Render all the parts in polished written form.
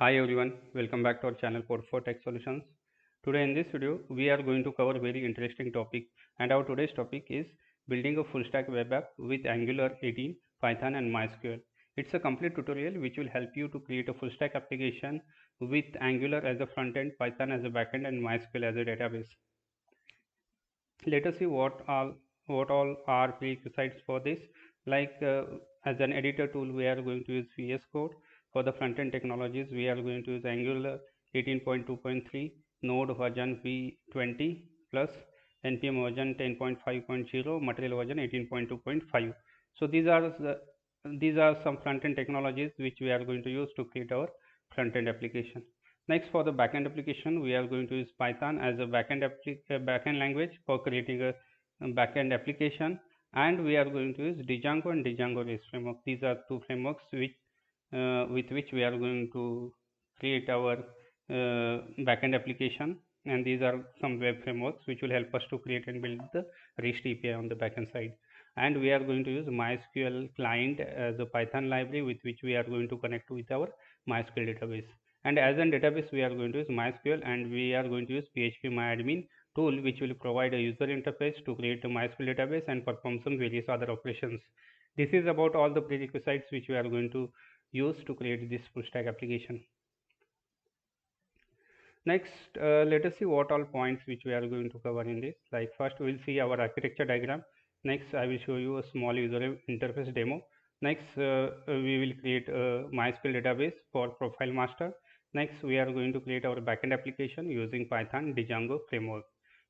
Hi everyone, welcome back to our channel for Tech Solutions. Today in this video, we are going to cover a very interesting topic, and our today's topic is building a full stack web app with Angular 18, Python and MySQL. It's a complete tutorial which will help you to create a full stack application with Angular as a front end, Python as a backend and MySQL as a database. Let us see what all are prerequisites for this. As an editor tool, we are going to use VS Code. For the front end technologies, we are going to use Angular 18.2.3, Node version v20 plus, npm version 10.5.0, material version 18.2.5. So these are some front end technologies which we are going to use to create our front end application. Next, for the backend application, we are going to use Python as a backend language for creating a backend application, and we are going to use Django and Django REST framework. These are two frameworks with which we are going to create our backend application, and these are some web frameworks which will help us to create and build the REST API on the backend side. And we are going to use MySQL client as a Python library with which we are going to connect with our MySQL database. And as an database, we are going to use MySQL, and we are going to use phpMyAdmin tool which will provide a user interface to create a MySQL database and perform some various other operations. This is about all the prerequisites which we are going to use to create this full stack application. Next, let us see what all points which we are going to cover in this. Like first, we will see our architecture diagram. Next, I will show you a small user interface demo. Next, we will create a MySQL database for profile master. Next, we are going to create our backend application using Python Django framework.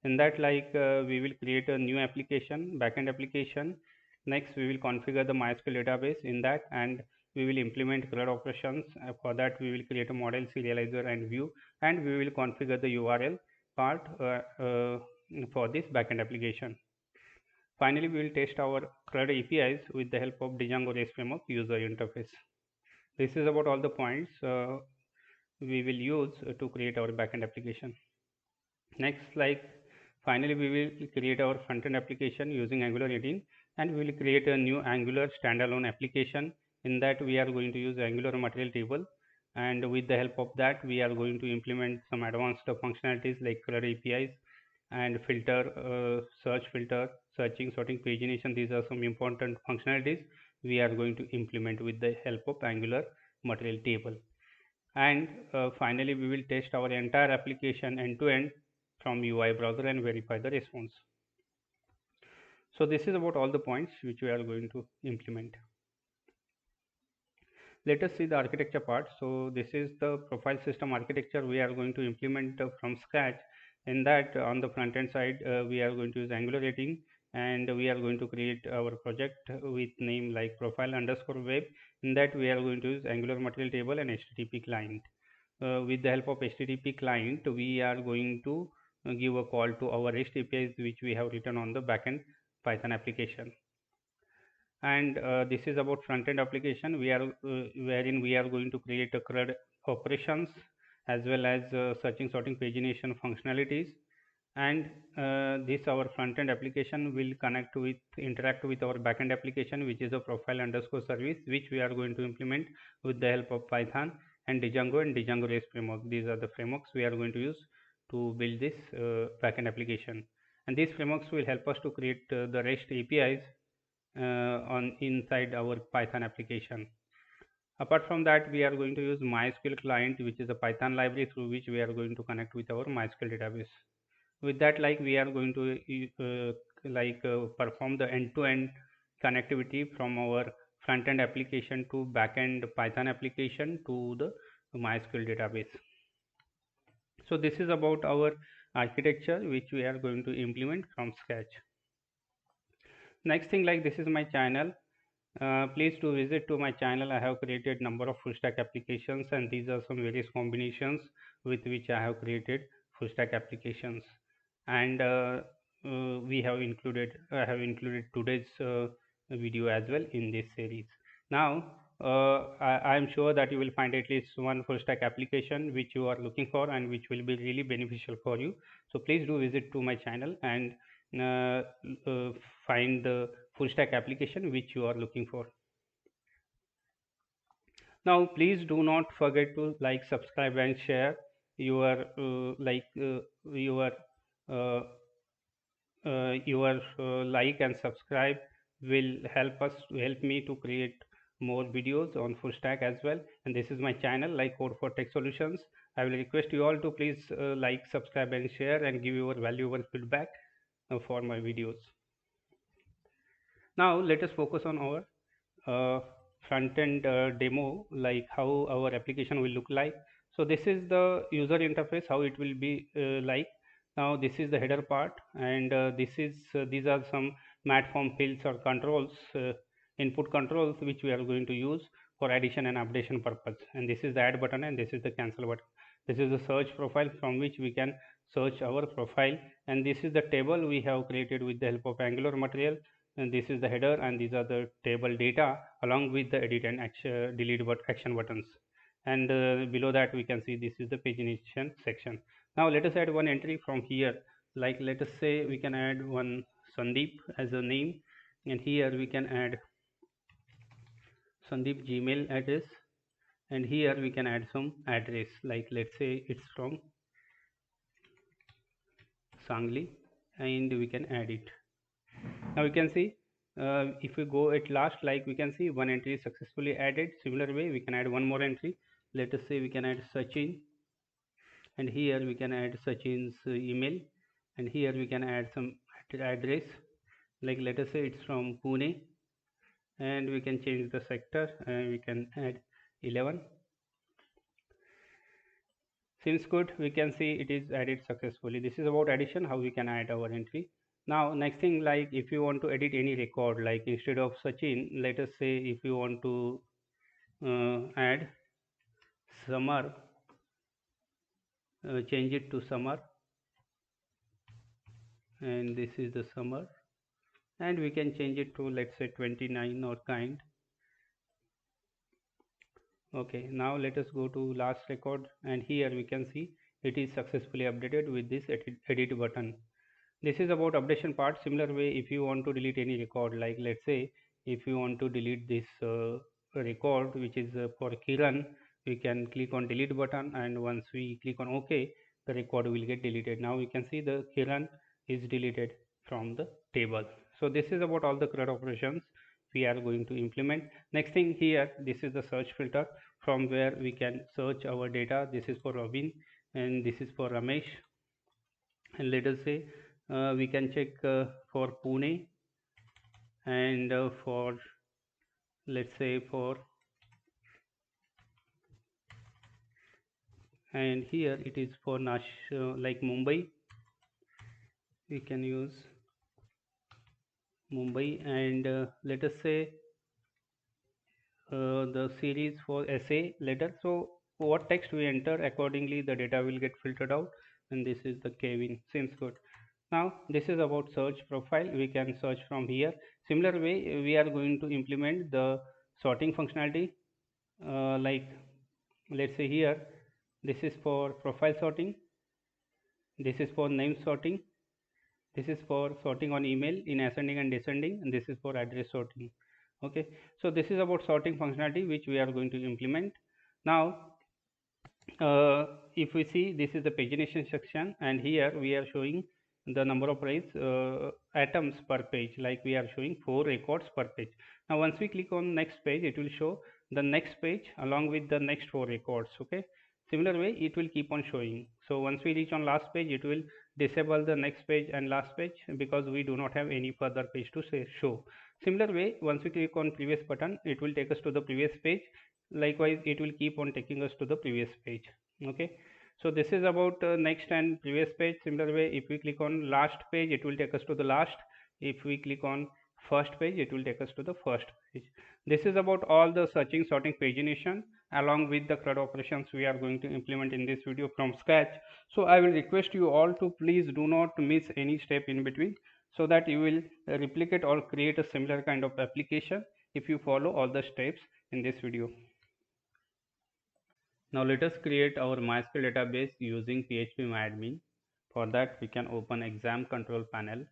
In that, we will create a new application, backend application. Next, we will configure the MySQL database in that, and we will implement CRUD operations. For that, we will create a model, serializer, and view, and we will configure the URL part for this backend application. Finally, we will test our CRUD APIs with the help of Django REST framework user interface. This is about all the points we will use to create our backend application. Next, finally, we will create our front-end application using Angular 18, and we will create a new Angular standalone application. In that, we are going to use Angular material table, and with the help of that, we are going to implement some advanced functionalities like CRUD APIs and search filter, searching, sorting, pagination. These are some important functionalities we are going to implement with the help of Angular material table. And finally, we will test our entire application end to end from UI browser and verify the response. So this is about all the points which we are going to implement. Let us see the architecture part. So this is the profile system architecture we are going to implement from scratch. In that, on the front end side, we are going to use Angular 18, and we are going to create our project with name like profile underscore web. In that, we are going to use Angular material table and HTTP client. With the help of HTTP client, we are going to give a call to our REST APIs which we have written on the backend Python application. And this is about front-end application wherein we are going to create a CRUD operations as well as searching, sorting, pagination functionalities. And this our front-end application will interact with our backend application, which is a profile underscore service, which we are going to implement with the help of Python and Django REST framework. These are the frameworks we are going to use to build this backend application. And these frameworks will help us to create the REST APIs on inside our Python application. Apart from that, we are going to use MySQL client, which is a Python library through which we are going to connect with our MySQL database. With that, we are going to perform the end-to-end connectivity from our front-end application to back-end Python application to the MySQL database. So this is about our architecture which we are going to implement from scratch. Next thing, this is my channel. Please do visit to my channel. I have created number of full stack applications, and these are some various combinations with which I have created full stack applications. And I have included today's video as well in this series. Now I am sure that you will find at least one full stack application which you are looking for and which will be really beneficial for you. So please do visit to my channel and find the full stack application which you are looking for. Now please do not forget to like, subscribe and share your your uh, like and subscribe will help me to create more videos on full stack as well. And this is my channel, like Code for Tech Solutions. I will request you all to please like, subscribe and share and give your valuable feedback for my videos. Now let us focus on our uh, front end demo, like how our application will look like. So this is the user interface, how it will be like. Now this is the header part, and these are some mat form fields or controls, input controls, which we are going to use for addition and updation purpose. And this is the add button, and this is the cancel button. This is the search profile from which we can search our profile, and this is the table we have created with the help of Angular material. And this is the header, and these are the table data along with the edit and action, delete action buttons. And below that we can see this is the pagination section. Now let us add one entry from here. Like, let us say we can add one Sandeep as a name, and here we can add Sandeep Gmail address, and here we can add some address, like let's say it's from Sangli, and we can add it. Now we can see, if we go at last, like we can see one entry is successfully added. Similar way we can add one more entry. Let us say we can add Sachin, and here we can add Sachin's email, and here we can add some address, like let us say it's from Pune, and we can change the sector and we can add 11. Seems good. We can see it is added successfully. This is about addition, how we can add our entry. Now next thing, like if you want to edit any record, like instead of Sachin, let us say if you want to add summer, change it to summer, and this is the summer, and we can change it to, let's say, 29 or kind. Okay, now let us go to last record, and here we can see it is successfully updated with this edit button. This is about updation part. Similar way, if you want to delete any record, like let's say if you want to delete this record which is for Kiran, we can click on delete button, and once we click on OK, the record will get deleted. Now we can see the Kiran is deleted from the table. So this is about all the CRUD operations we are going to implement. Next thing here, this is the search filter from where we can search our data. This is for Robin, and this is for Ramesh, and let us say we can check for Pune, and for, let's say, for, and here it is for like Mumbai, we can use Mumbai, and let us say the series for essay letter. So what text we enter, accordingly the data will get filtered out, and this is the Kevin. Seems good. Now this is about search profile. We can search from here. Similar way we are going to implement the sorting functionality, like let's say here this is for profile sorting, this is for name sorting, this is for sorting on email in ascending and descending, and this is for address sorting. Okay, so this is about sorting functionality which we are going to implement. Now if we see, this is the pagination section, and here we are showing the number of items per page, like we are showing 4 records per page. Now once we click on next page, it will show the next page along with the next 4 records. Okay, similar way it will keep on showing. So once we reach on last page, it will disable the next page and last page, because we do not have any further page to show. Similar way, once we click on previous button, it will take us to the previous page. Likewise it will keep on taking us to the previous page. Okay, so this is about next and previous page. Similar way, if we click on last page, it will take us to the last. If we click on first page, it will take us to the first page. This is about all the searching, sorting, pagination along with the CRUD operations we are going to implement in this video from scratch. So I will request you all to please do not miss any step in between, so that you will replicate or create a similar kind of application if you follow all the steps in this video. Now let us create our MySQL database using phpMyAdmin. For that we can open exam control panel,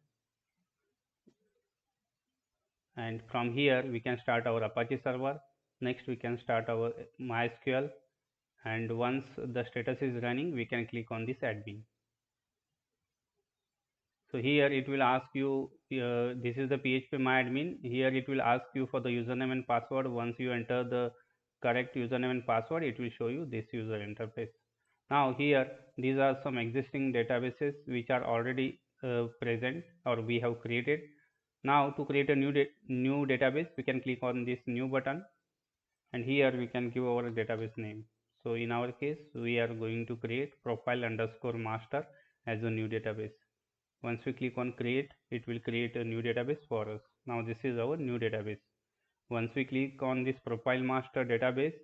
and from here we can start our Apache server. Next we can start our MySQL, and once the status is running we can click on this admin. So here it will ask you, this is the phpMyAdmin. Here it will ask you for the username and password. Once you enter the correct username and password, it will show you this user interface. Now here these are some existing databases which are already present or we have created. Now to create a new database, we can click on this new button, and here we can give our database name. So in our case we are going to create profile underscore master as a new database. Once we click on create, it will create a new database for us. Now this is our new database. Once we click on this profile master database,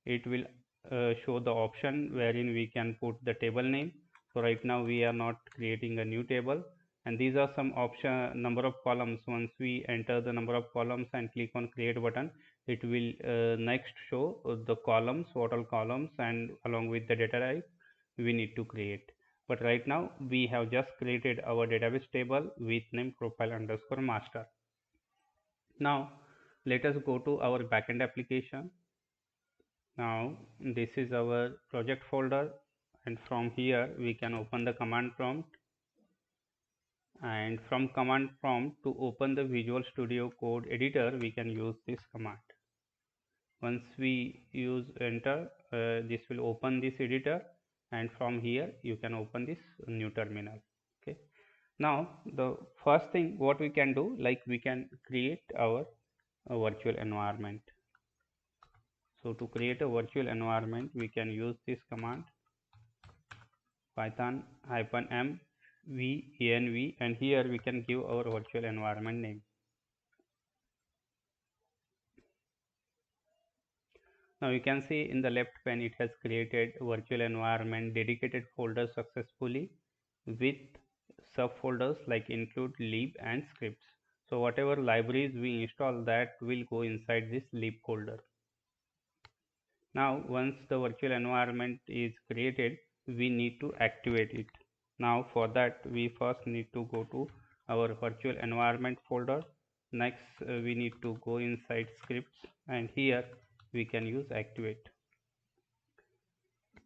it will show the option wherein we can put the table name. So right now we are not creating a new table, and these are some option number of columns. Once we enter the number of columns and click on create button, it will next show the columns, what all columns, and along with the data type we need to create. But right now we have just created our database table with name profile underscore master. Now let us go to our backend application. Now this is our project folder, and from here we can open the command prompt, and from command prompt to open the Visual Studio Code editor we can use this command. Once we use enter, this will open this editor, and from here you can open this new terminal. Okay. Now the first thing what we can do, like we can create our virtual environment. So to create a virtual environment, we can use this command python -m venv, and here we can give our virtual environment name. Now you can see in the left pane it has created virtual environment dedicated folder successfully with subfolders like include lib and scripts. So whatever libraries we install, that will go inside this lib folder. Now once the virtual environment is created, we need to activate it. Now for that we first need to go to our virtual environment folder. Next we need to go inside scripts, and here we can use activate.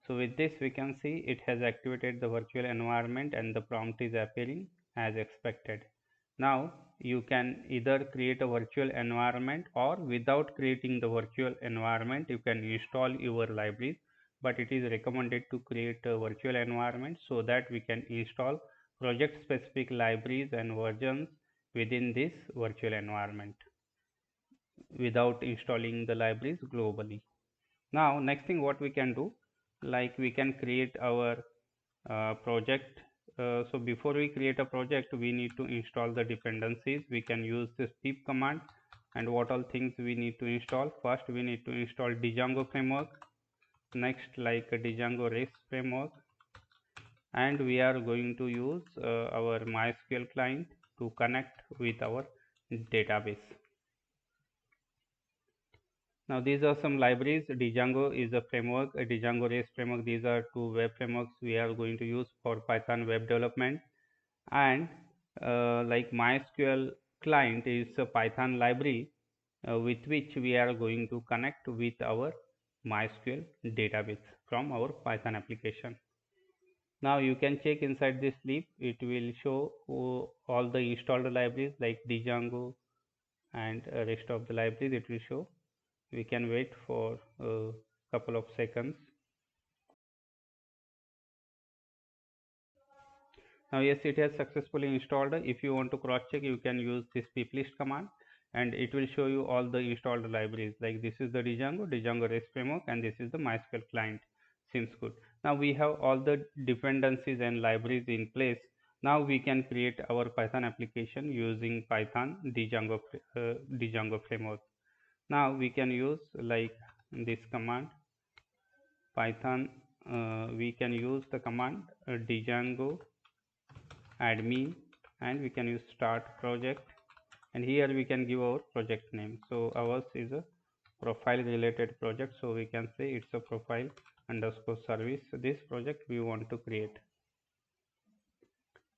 So with this we can see it has activated the virtual environment and the prompt is appearing as expected. Now you can either create a virtual environment, or without creating the virtual environment you can install your libraries, but it is recommended to create a virtual environment so that we can install project specific libraries and versions within this virtual environment without installing the libraries globally. Now next thing what we can do, like we can create our project. So before we create a project we need to install the dependencies. We can use this pip command, and what all things we need to install. First we need to install Django framework, next like a Django REST framework, and we are going to use our MySQL client to connect with our database. Now these are some libraries. Django is a framework, a Django REST framework. These are two web frameworks we are going to use for Python web development. And like MySQL client is a Python library with which we are going to connect with our MySQL database from our Python application. Now you can check inside this lib. It will show all the installed libraries like Django and rest of the libraries. It will show. We can wait for a couple of seconds. Now yes, it has successfully installed. If you want to cross check, you can use this piplist command, and it will show you all the installed libraries. Like this is the Django REST framework, and this is the MySQL client. Seems good. Now we have all the dependencies and libraries in place. Now we can create our Python application using Python Django framework. Now we can use like this command Python. We can use the command Django admin, and we can use start project, and here we can give our project name. So ours is a profile related project, so we can say it's a profile underscore service. This project we want to create.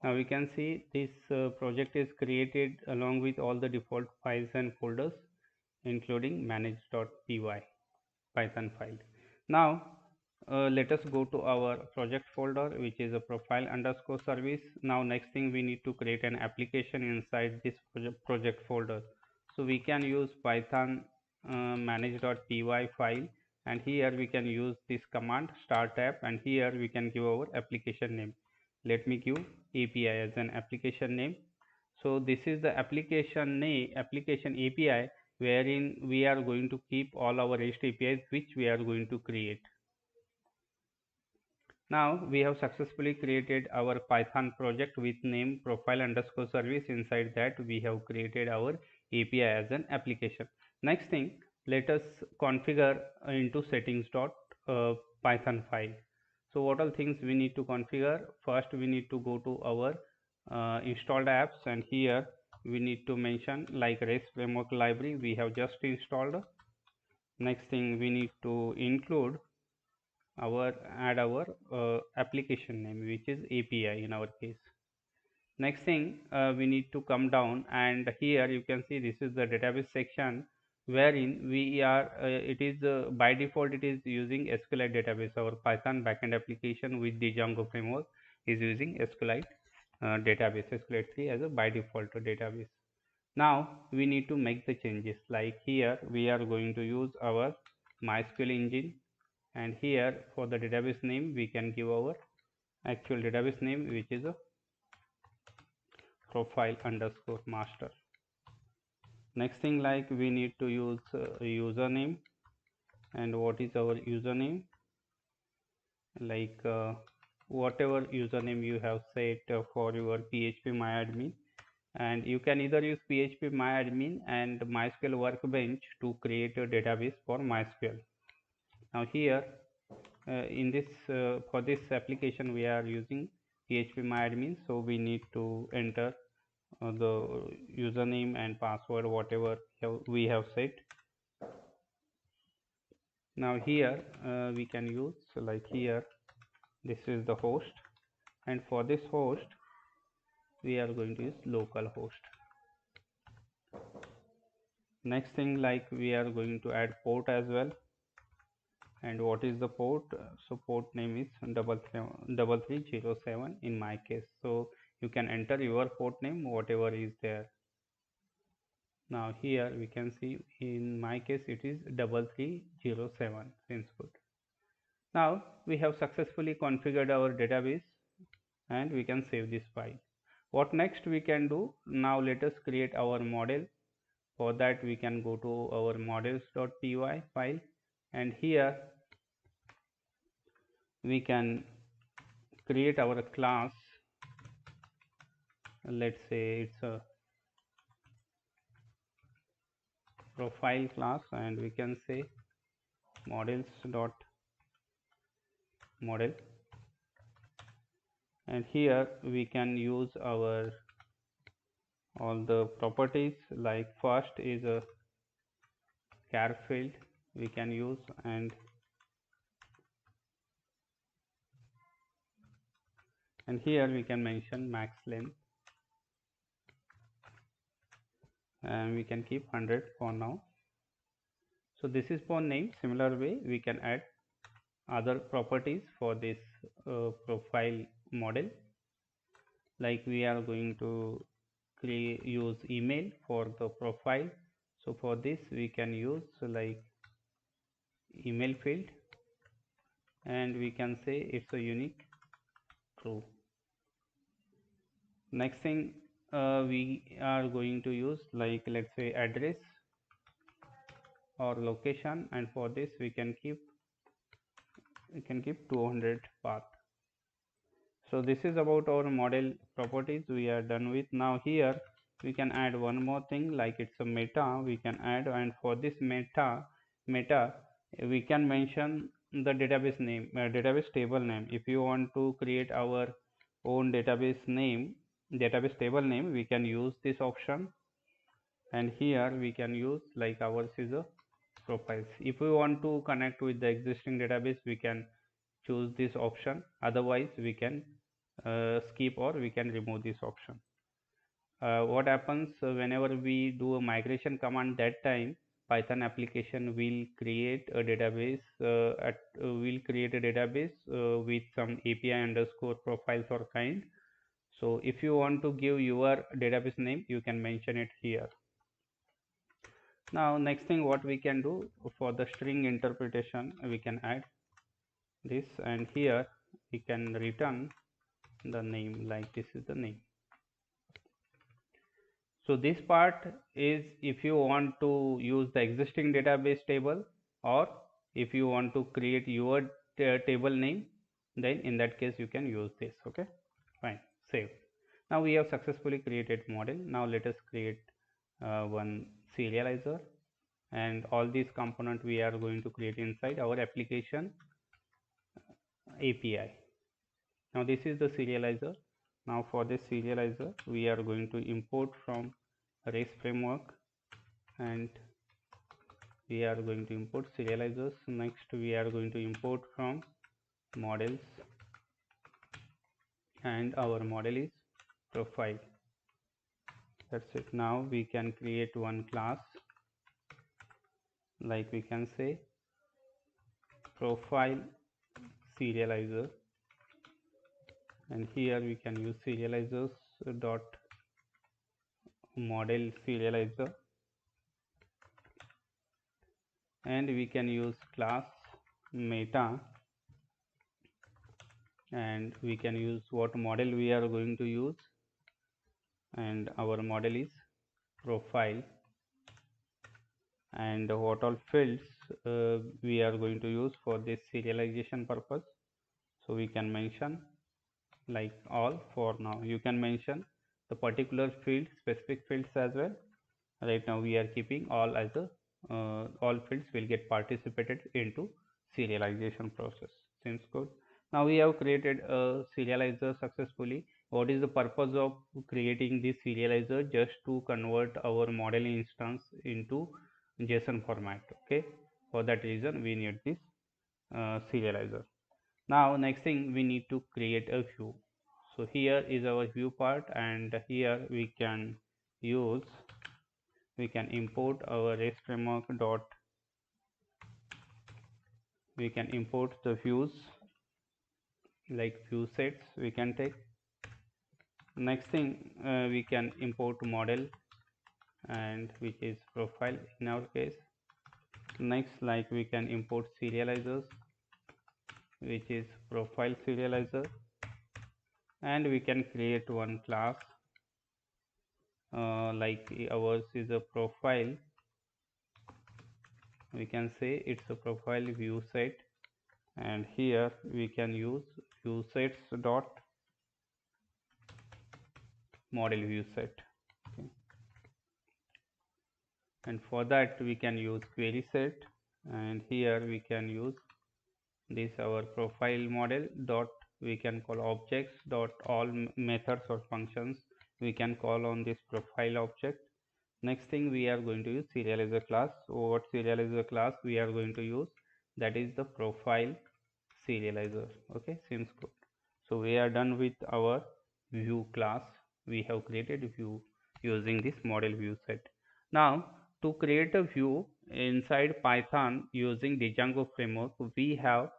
Now we can see this project is created along with all the default files and folders. including manage.py Python file. Now let us go to our project folder, which is a profile underscore service. Now next thing, we need to create an application inside this project folder. So we can use Python manage.py file, and here we can use this command start app, and here we can give our application name. Let me give API as an application name. So this is the application name, application API, wherein we are going to keep all our REST APIs which we are going to create. Now we have successfully created our Python project with name profile underscore service. Inside that we have created our API as an application. Next thing, let us configure into settings.python file. So what all things we need to configure? First we need to go to our installed apps, and here we need to mention like REST framework library we have just installed. Next thing, we need to include add our application name, which is API in our case. Next thing, we need to come down, and here you can see this is the database section, wherein we are it is by default it is using SQLite database. Our Python backend application with the Django framework is using SQLite database, SQLite 3 as a by default database. Now we need to make the changes, like here we are going to use our MySQL engine, and here for the database name we can give our actual database name, which is a profile underscore master. Next thing, like we need to use username, and what is our username, like whatever username you have set for your PHP myadmin, and you can either use PHP myadmin and MySQL workbench to create a database for MySQL. Now here in this for this application we are using PHP myadmin, so we need to enter the username and password whatever we have set. Now here we can use, like here this is the host, and for this host we are going to use localhost. Next thing, like we are going to add port as well, and what is the port? So port name is 3307 in my case, so you can enter your port name whatever is there. Now here we can see in my case it is 3307, since good. Now we have successfully configured our database, and we can save this file. What next we can do? Now let us create our model. For that we can go to our models.py file, and here we can create our class. Let's say it's a profile class, and we can say models.model, and here we can use our all the properties, like first is a char field we can use, and here we can mention max length, and we can keep 100 for now. So this is for name. Similar way we can add other properties for this profile model, like we are going to use email for the profile. So for this we can use like email field, and we can say it's a unique true. Next thing, we are going to use, like let's say address or location, and for this we can keep 200 path. So this is about our model properties. We are done with. Now here we can add one more thing, like it's a meta we can add, and for this meta we can mention the database name, database table name. If you want to create our own database table name, we can use this option, and here we can use like ours is a profiles. If we want to connect with the existing database, we can choose this option, otherwise we can skip or we can remove this option. What happens whenever we do a migration command, that time Python application will create a database with some API underscore profiles or kind. So if you want to give your database name, you can mention it here. Now next thing what we can do, for the string interpretation we can add this, and here we can return the name, like this is the name. So this part is if you want to use the existing database table, or if you want to create your table name, then in that case you can use this. Okay, fine, save. Now we have successfully created model. Now let us create one serializer, and all these components we are going to create inside our application API. Now this is the serializer. Now for this serializer we are going to import from REST framework, and we are going to import serializers. Next we are going to import from models, and our model is profile. That's it. Now we can create one class, like we can say profile serializer, and here we can use serializers dot model serializer, and we can use class meta, and we can use what model we are going to use, and our model is profile, and what all fields we are going to use for this serialization purpose. So we can mention like all. For now you can mention the particular field, specific fields as well. Right now we are keeping all as a all fields will get participated into serialization process. Seems good. Now we have created a serializer successfully. What is the purpose of creating this serializer? Just to convert our model instance into JSON format. Okay, for that reason we need this serializer. Now next thing we need to create a view. So here is our view part, and here we can use, we can import our REST framework dot, we can import the views, like view sets we can take. Next thing we can import model, and which is profile in our case. Next, like we can import serializers, which is profile serializer, and we can create one class like ours is a profile, we can say it's a profile view set, and here we can use view sets dot model view set. Okay. And for that we can use query set, and here we can use this our profile model dot, we can call objects dot all methods or functions we can call on this profile object. Next thing we are going to use serializer class. So what serializer class we are going to use, that is the profile serializer. Okay, seems good. So we are done with our view class. We have created view using this model view set. Now to create a view inside Python using the Django framework, we have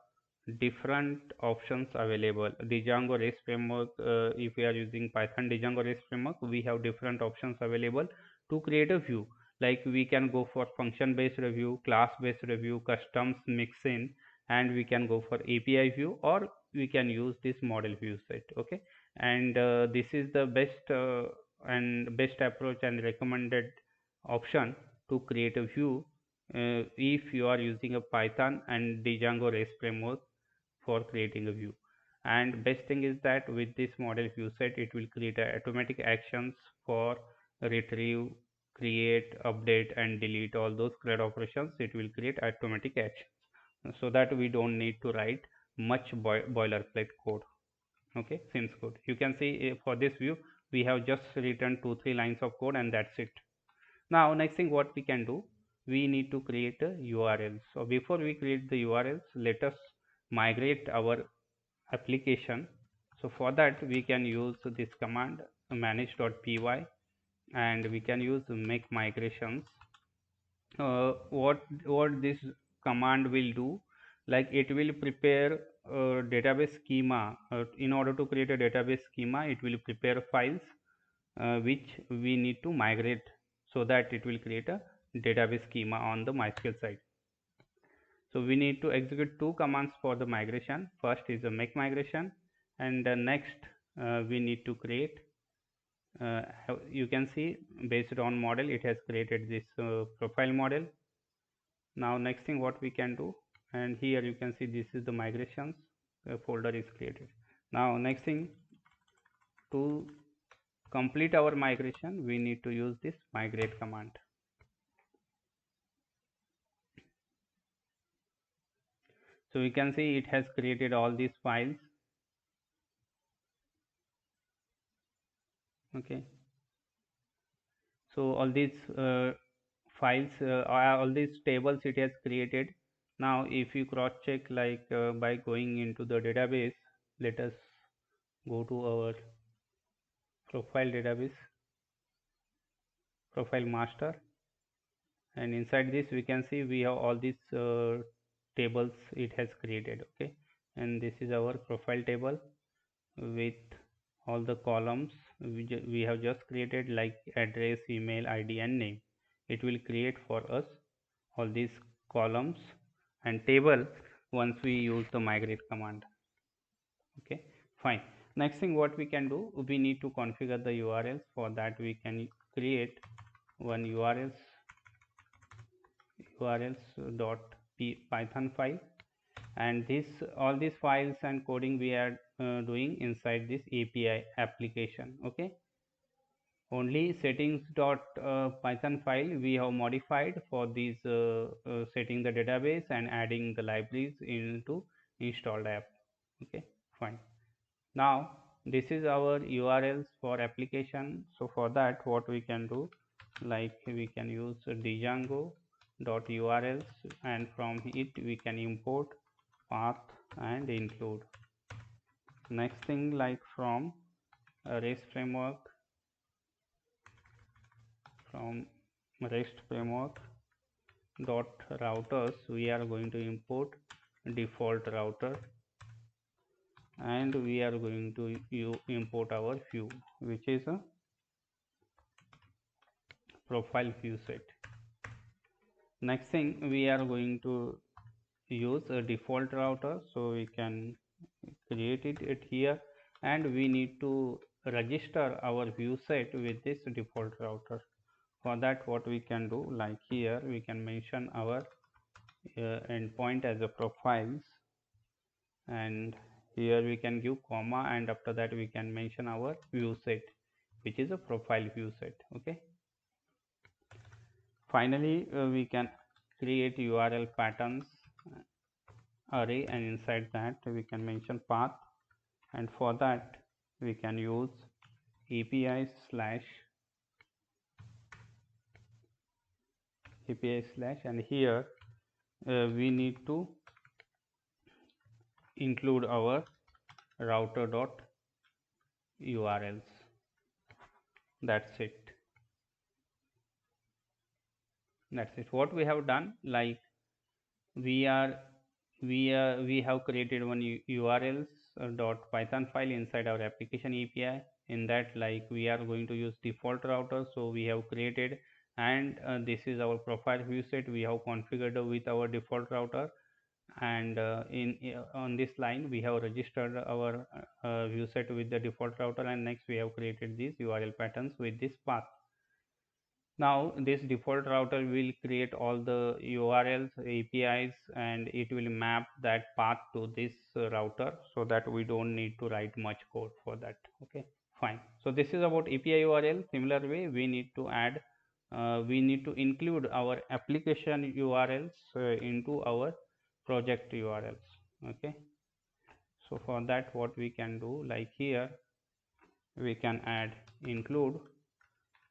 different options available. Django REST framework, if we are using Python Django REST framework, we have different options available to create a view. Like we can go for function based review, class based review, customs mixin, and we can go for API view, or we can use this model view set. Okay, and this is the best approach and recommended option to create a view if you are using a Python and Django REST framework for creating a view. And best thing is that with this model view set, it will create automatic actions for retrieve, create, update, and delete, all those CRUD operations. It will create automatic actions, so that we don't need to write much boilerplate code. Okay, seems good. You can see for this view we have just written 2-3 lines of code, and that's it. Now next thing what we can do, we need to create a URL. So before we create the URLs, let us migrate our application. So for that we can use this command manage.py, and we can use make migrations. what this command will do, like it will prepare a database schema. In order to create a database schema, it will prepare files which we need to migrate, so that it will create a database schema on the MySQL side. So we need to execute two commands for the migration. First is a make migration, and next we need to create, you can see based on model it has created this profile model. Now next thing what we can do, and here you can see this is the migrations folder is created. Now next thing, to complete our migration we need to use this migrate command. So you can see it has created all these files. Okay, so all these files, all these tables it has created. Now if you cross check, like by going into the database, let us go to our profile database, profile master, and inside this we can see we have all these tables it has created. Okay, and this is our profile table with all the columns we have just created, like address, email, id and name. It will create for us all these columns and table once we use the migrate command. Okay, fine. Next thing what we can do, we need to configure the urls. For that we can create one urls python file, and this all these files and coding we are doing inside this API application. Okay, only settings dot python file we have modified for these setting the database and adding the libraries into installed app. Okay, fine. Now this is our urls for application. So for that what we can do, like we can use django dot urls, and from it we can import path and include. Next thing, like from REST framework, from REST framework dot routers we are going to import default router, and we are going to import our view, which is a profile view set. Next thing, we are going to use a default router, so we can create it here, and we need to register our view set with this default router. For that what we can do, like here we can mention our endpoint as a profiles, and here we can give comma, and after that we can mention our view set, which is a profile view set. Okay, finally we can create URL patterns array, and inside that we can mention path, and for that we can use API slash and here we need to include our router dot urls. That's it. What we have done, like we are we have created one urls dot python file inside our application API. In that, like we are going to use default router, so we have created, and this is our profile view set we have configured with our default router, and in on this line we have registered our view set with the default router, and next we have created these URL patterns with this path. Now this default router will create all the URLs, APIs, and it will map that path to this router, so that we don't need to write much code for that. Okay, fine. So this is about API URL. Similar way, we need to add, we need to include our application URLs into our project URLs. Okay, so for that what we can do, like here we can add include,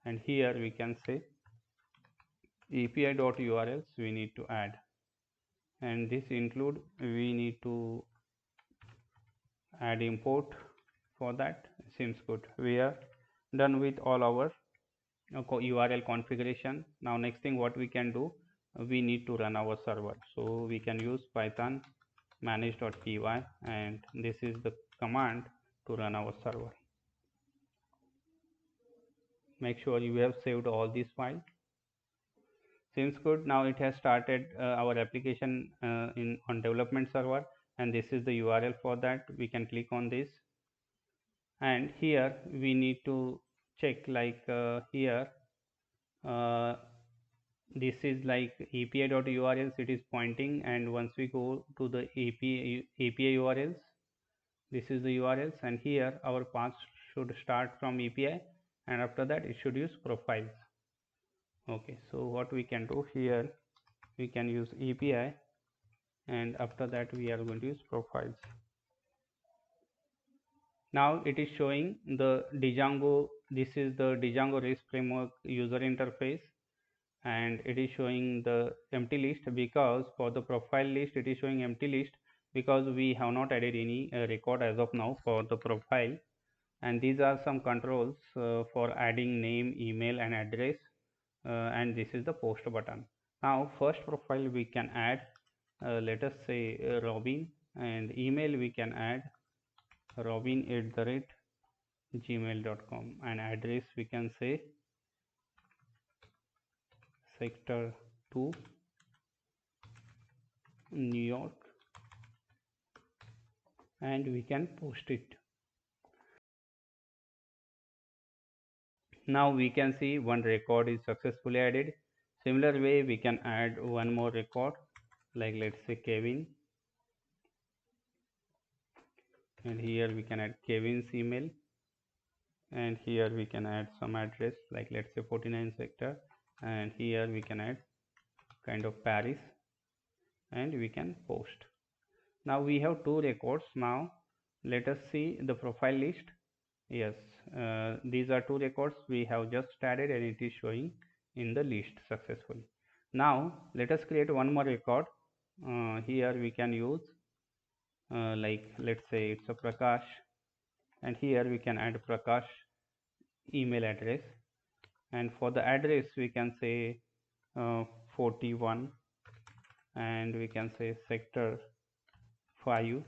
and here we can say API.urls we need to add, and this include we need to add import. For that, seems good. We are done with all our URL configuration. Now next thing what we can do, we need to run our server. So we can use python manage.py, and this is the command to run our server. Make sure you have saved all these files. Seems good. Now it has started our application in on development server, and this is the URL for that. We can click on this, and here we need to check, like here uh, this is like api.urls it is pointing, and once we go to the API URLs, this is the URLs, and here our path should start from API, and after that it should use profiles. Okay, so what we can do here, we can use API, and after that we are going to use profiles. Now it is showing the Django, this is the Django REST framework user interface, and it is showing the empty list, because for the profile list it is showing empty list because we have not added any record as of now for the profile. And these are some controls for adding name, email and address, and this is the post button. Now first profile we can add, let us say Robin, and email we can add robin@gmail.com, and address we can say sector 2, New York, and we can post it. Now we can see one record is successfully added. Similar way we can add one more record, like let's say Kevin, and here we can add Kevin's email, and here we can add some address, like let's say 49 sector, and here we can add kind of Paris, and we can post. Now we have two records. Now let us see the profile list. Yes, these are two records we have just added, and it is showing in the list successfully. Now let us create one more record. Here we can use like let's say it's a Prakash, and here we can add Prakash email address, and for the address we can say 41, and we can say sector 5,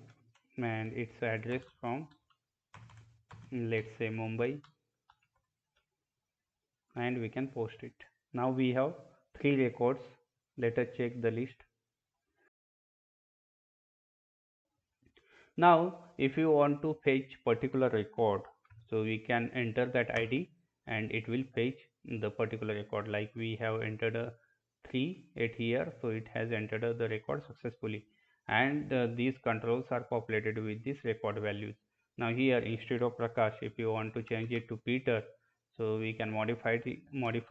and its address from let's say Mumbai, and we can post it. Now we have three records. Let us check the list. Now if you want to fetch particular record, so we can enter that ID and it will fetch the particular record. Like we have entered a 3 at here, so it has entered the record successfully, and these controls are populated with these record values. Now here instead of Prakash, if you want to change it to Peter, so we can modify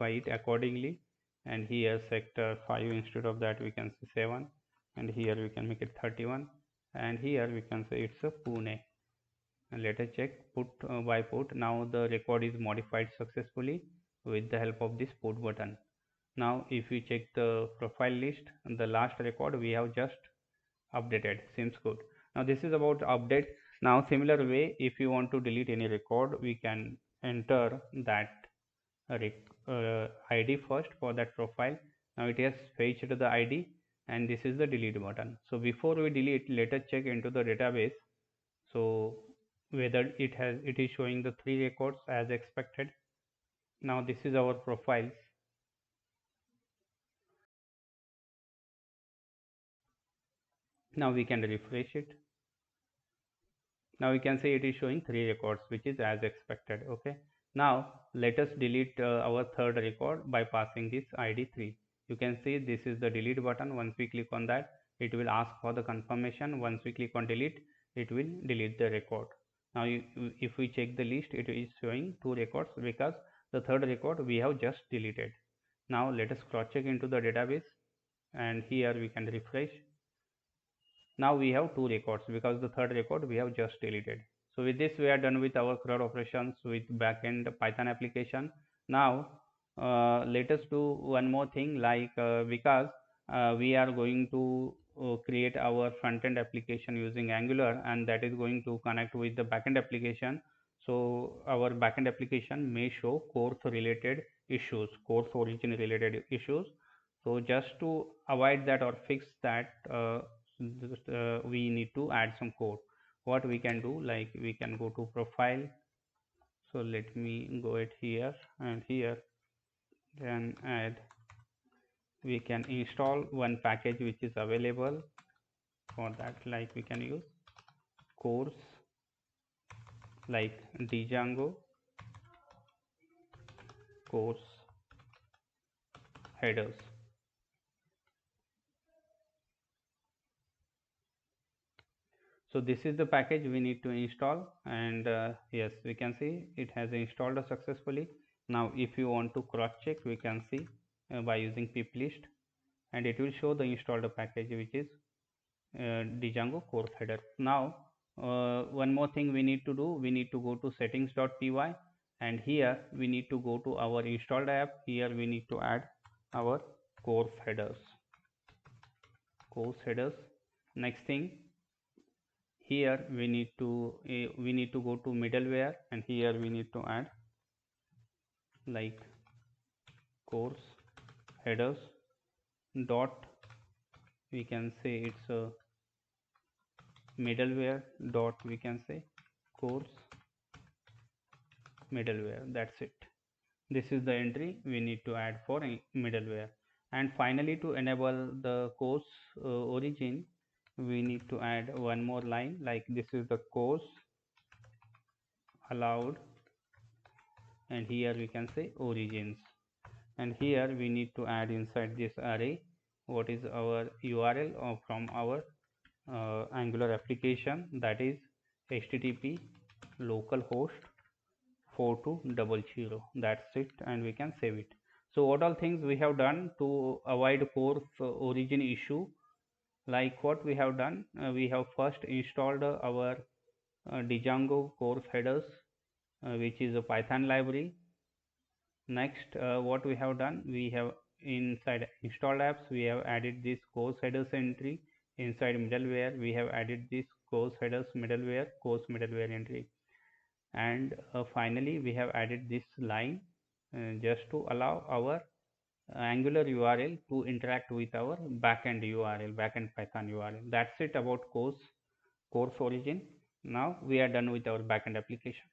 it accordingly, and here sector 5, instead of that we can say 7, and here we can make it 31, and here we can say it's a Pune, and let us check put by put. Now the record is modified successfully with the help of this put button. Now if we check the profile list, the last record we have just updated. Seems good. Now this is about update. Now similar way, if you want to delete any record, we can enter that ID first for that profile. Now it has fetched the ID, and this is the delete button. So before we delete, let us check into the database, so whether it is showing the three records as expected. Now this is our profile. Now we can refresh it. Now we can see it is showing three records, which is as expected. Okay, now let us delete our third record by passing this ID 3. You can see this is the delete button. Once we click on that, it will ask for the confirmation. Once we click on delete, it will delete the record. Now if we check the list, it is showing two records because the third record we have just deleted. Now let us cross check into the database, and here we can refresh. Now we have two records because the third record we have just deleted. So with this we are done with our CRUD operations with backend Python application. Now let us do one more thing, like because we are going to create our front-end application using Angular, and that is going to connect with the backend application. So our backend application may show course related issues, course origin related issues. So just to avoid that or fix that, we need to add some code. What we can do, like we can go to profile. So let me go it here, and here then add, we can install one package which is available for that. Like we can use course, like Django course headers. So this is the package we need to install, and yes, we can see it has installed successfully. Now if you want to cross check, we can see by using pip list, and it will show the installed package which is Django course header. Now one more thing we need to do, we need to go to settings.py, and here we need to go to our installed app. Here we need to add our course headers. Next thing, here we need to go to middleware, and here we need to add like course headers dot, we can say it's a middleware dot, we can say course middleware. That's it. This is the entry we need to add for middleware. And finally, to enable the course origin, we need to add one more line, like this is the course allowed, and here we can say origins, and here we need to add inside this array what is our URL from our Angular application, that is http localhost 4200. That's it, and we can save it. So what all things we have done to avoid course origin issue? Like what we have done, we have first installed our Django course headers, which is a Python library. Next, what we have done, we have inside installed apps, we have added this course headers entry. Inside middleware, we have added this course headers middleware course middleware entry, and finally we have added this line just to allow our Angular URL to interact with our backend URL, backend Python URL. That's it about course origin. Now we are done with our backend application.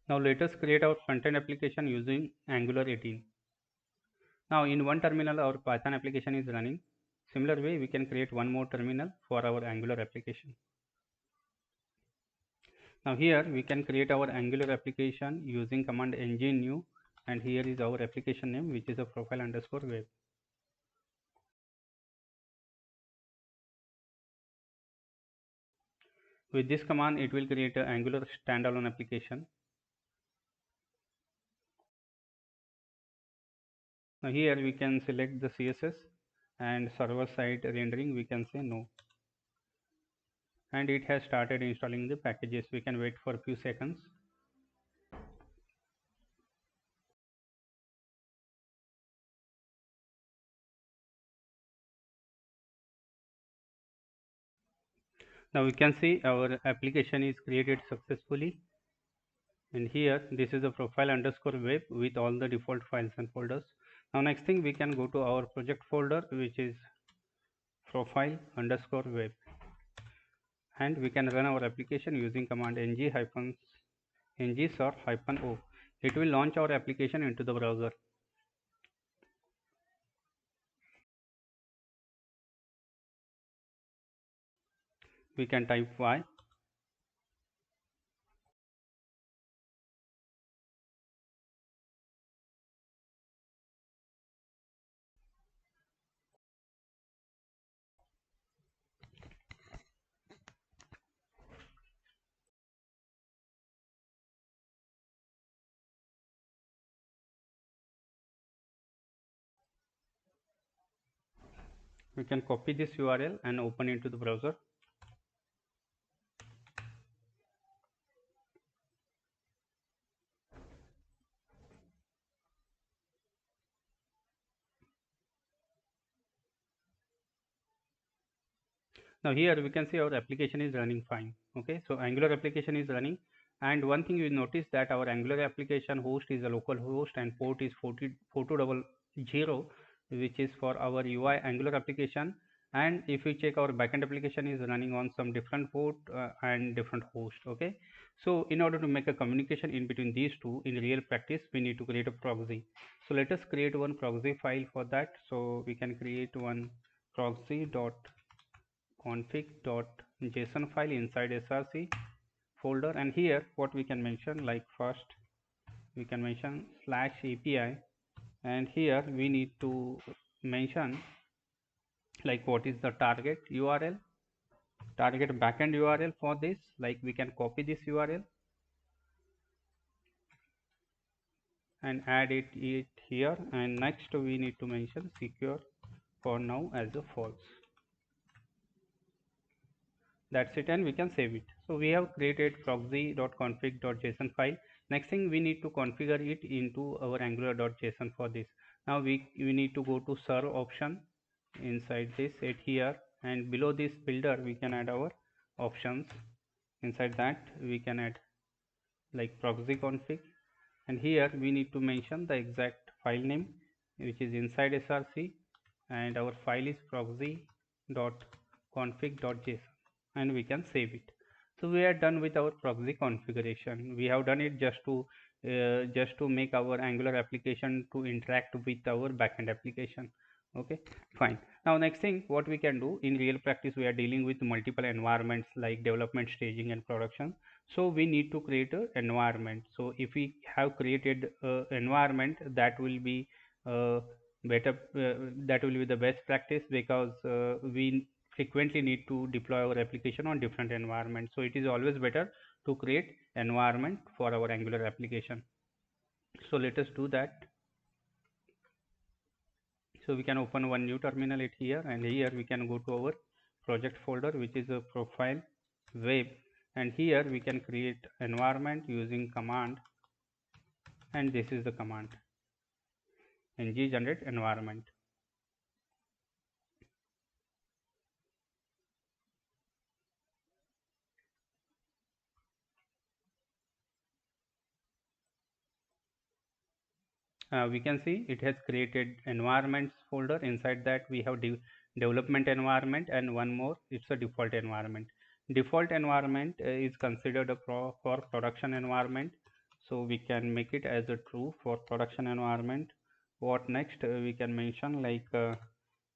Now let us create our front-end application using Angular 18. Now in one terminal our Python application is running. Similar way we can create one more terminal for our Angular application. Now here we can create our Angular application using command ng new, and here is our application name, which is a profile underscore web. With this command it will create an Angular standalone application. Now here we can select the CSS, and server side rendering we can say no, and it has started installing the packages. We can wait for a few seconds. Now we can see our application is created successfully, and here this is a profile underscore web with all the default files and folders. Now next thing, we can go to our project folder, which is profile underscore web, and we can run our application using command ng -sur -o. It will launch our application into the browser. We can type y. We can copy this URL and open into the browser. Now here we can see our application is running fine. Okay, so Angular application is running, and one thing you notice that our Angular application host is a local host and port is 4200. 0, which is for our UI Angular application. And if you check, our backend application is running on some different port and different host. Okay, so in order to make a communication in between these two in real practice, we need to create a proxy. So let us create one proxy file for that. So we can create one proxy.config.json file inside src folder, and here what we can mention, like first we can mention /API, and here we need to mention like what is the target URL, target backend URL for this. Like we can copy this URL and add it here, and next we need to mention secure for now as a false. That's it, and we can save it. So we have created proxy.config.json file. Next thing, we need to configure it into our angular.json. For this, now we need to go to serve option inside this it here, and below this builder we can add our options. Inside that we can add like proxy config, and here we need to mention the exact file name which is inside src, and our file is proxy.config.json, and we can save it. So we are done with our proxy configuration. We have done it just to make our Angular application to interact with our backend application. Okay, fine. Now next thing, what we can do in real practice, we are dealing with multiple environments like development, staging, and production. So we need to create an environment. So if we have created an environment, that will be better, that will be the best practice, because we frequently need to deploy our application on different environments. So it is always better to create environment for our Angular application. So let us do that. So we can open one new terminal it here, and here we can go to our project folder, which is a profile web, and here we can create environment using command, and this is the command ng generate environment. We can see it has created environments folder. Inside that we have development environment, and one more, it's a default environment. Default environment is considered for production environment, so we can make it as a true for production environment. What next, we can mention like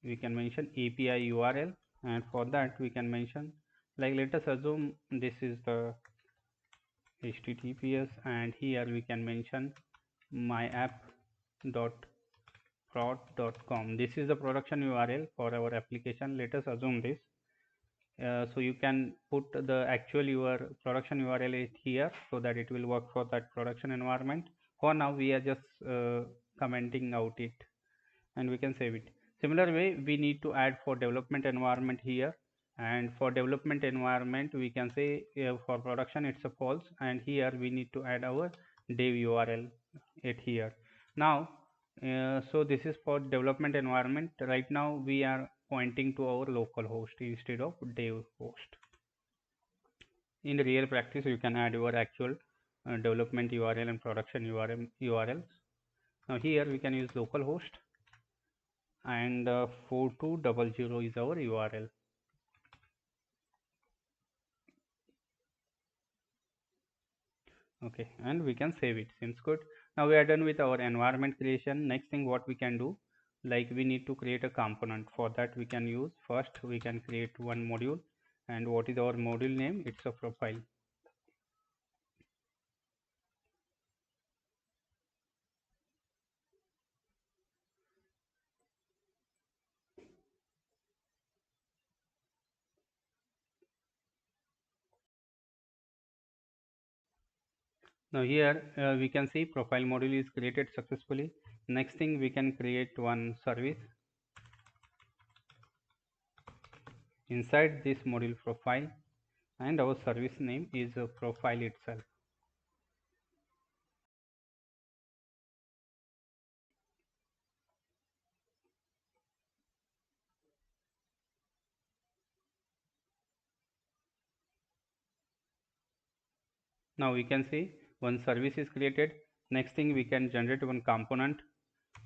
we can mention API URL, and for that we can mention, like let us assume this is the HTTPS, and here we can mention myapp.prod.com. This is the production URL for our application. Let us assume this. So you can put the actual your production URL here, so that it will work for that production environment. For now we are just commenting out it, and we can save it. Similar way we need to add for development environment here, and for development environment we can say for production it's a false, and here we need to add our dev URL it here. Now so this is for development environment. Right now we are pointing to our local host instead of dev host. In real practice you can add your actual development URL and production URLs. Now here we can use local host, and 4200 is our URL. Okay, and we can save it. Seems good. Now we are done with our environment creation. Next thing what we can do, like we need to create a component. For that we can use, first we can create one module, and what is our module name? It's a profile. Now here we can see profile module is created successfully. Next thing, we can create one service inside this module profile, and our service name is a profile itself. Now we can see one service is created. Next thing, we can generate one component.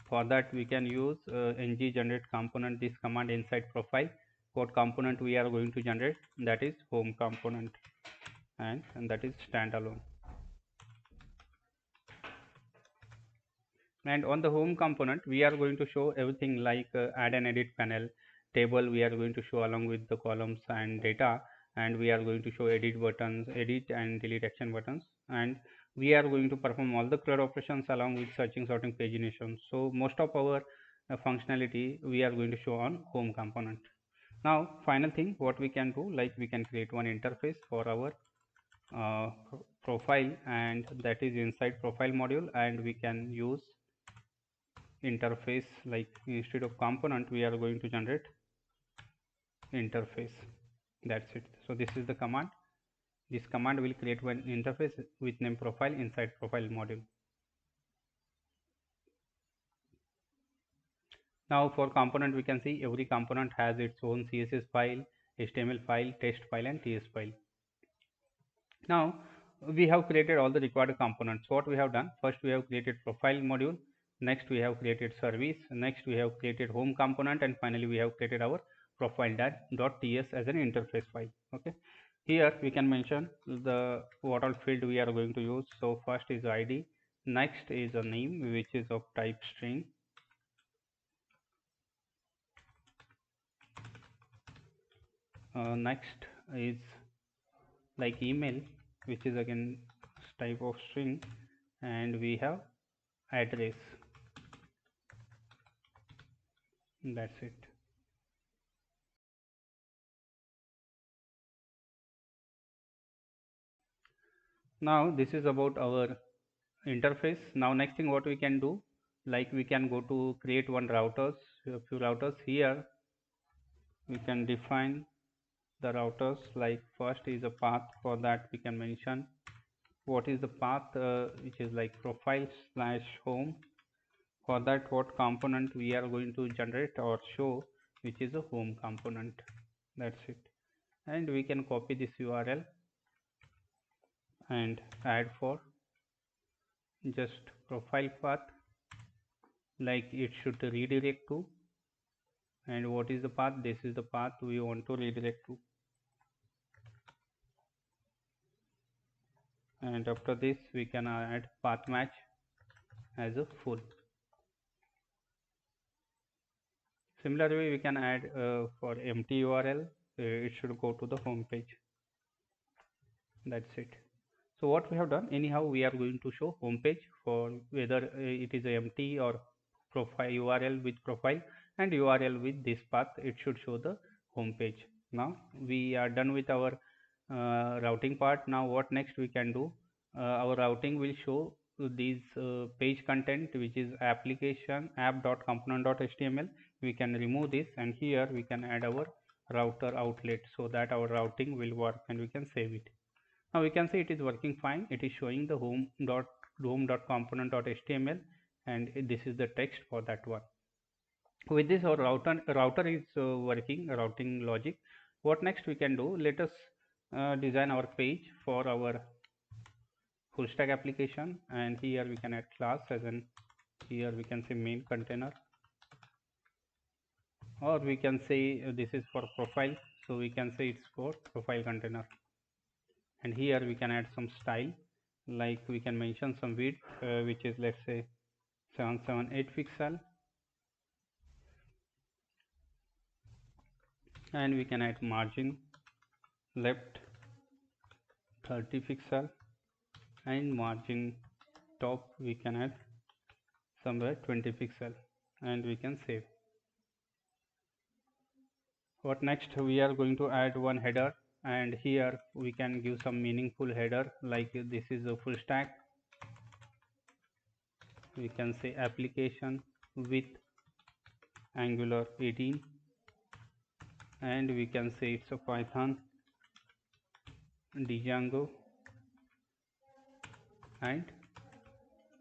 For that we can use ng generate component, this command inside profile. What component we are going to generate? That is home component, and that is standalone. And on the home component we are going to show everything like add and edit panel, table we are going to show along with the columns and data, and we are going to show edit buttons, edit and delete action buttons, and we are going to perform all the CRUD operations along with searching, sorting, pagination. So most of our functionality we are going to show on home component. Now final thing what we can do, like we can create one interface for our profile, and that is inside profile module, and we can use interface, like instead of component we are going to generate interface. That's it. So this is the command. This command will create one interface with name profile inside profile module. Now for component we can see every component has its own CSS file, HTML file, text file and TS file. Now we have created all the required components. What we have done, first we have created profile module, next we have created service, next we have created home component, and finally we have created our profile.ts as an interface file. Okay, here we can mention the what all field we are going to use. So first is id, next is a name which is of type string, next is like email which is again type of string, and we have address. That's it. Now this is about our interface. Now next thing what we can do, like we can go to create one routers, a few routers. Here we can define the routers, like first is a path. For that we can mention what is the path, which is like profile slash home. For that what component we are going to generate or show, which is a home component. That's it. And we can copy this URL and add for just profile path, like it should redirect to, and what is the path? This is the path we want to redirect to. And after this we can add path match as a full. Similarly we can add for empty URL, it should go to the home page. That's it. So what we have done, anyhow we are going to show home page for whether it is empty or profile URL with profile and URL with this path, it should show the home page. Now we are done with our routing part. Now what next we can do, our routing will show these page content, which is application app.component.html. We can remove this, and here we can add our router outlet so that our routing will work, and we can save it. Now we can see it is working fine. It is showing the home.component.html, and this is the text for that one. With this our router is working, routing logic. What next we can do, let us design our page for our full stack application, and here we can add class as an, here we can say main container, or we can say this is for profile, so we can say it's for profile container. And here we can add some style, like we can mention some width, which is let's say 778 pixel, and we can add margin left 30 pixel, and margin top we can add somewhere 20 pixel, and we can save. What next, we are going to add one header, and here we can give some meaningful header, like this is a full stack, we can say application with Angular 18, and we can say it's a Python, Django and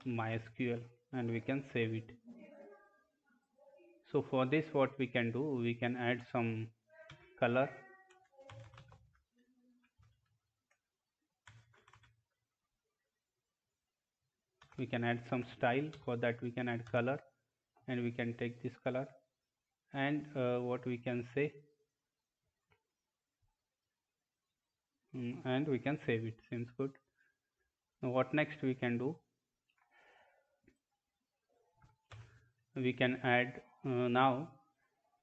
MySQL, and we can save it. So for this what we can do, we can add some color, we can add some style. For that we can add color, and we can take this color, and what we can say, and we can save it. Seems good. Now what next we can do, we can add now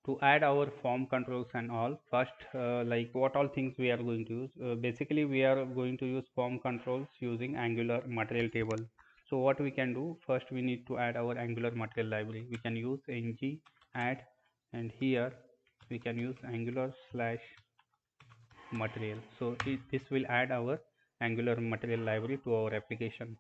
to add our form controls and all. First, like what all things we are going to use. Basically we are going to use form controls using Angular material table. So what we can do, first we need to add our Angular material library. We can use ng add, and here we can use Angular slash material. So this will add our Angular material library to our application.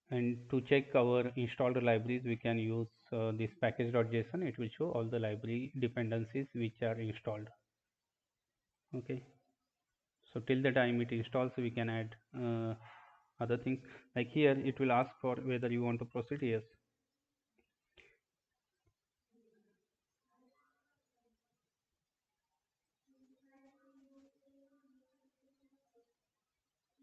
And to check our installed libraries, we can use this package.json. It will show all the library dependencies which are installed. Okay, so till the time it installs, we can add other things. Like here it will ask for whether you want to proceed. Yes.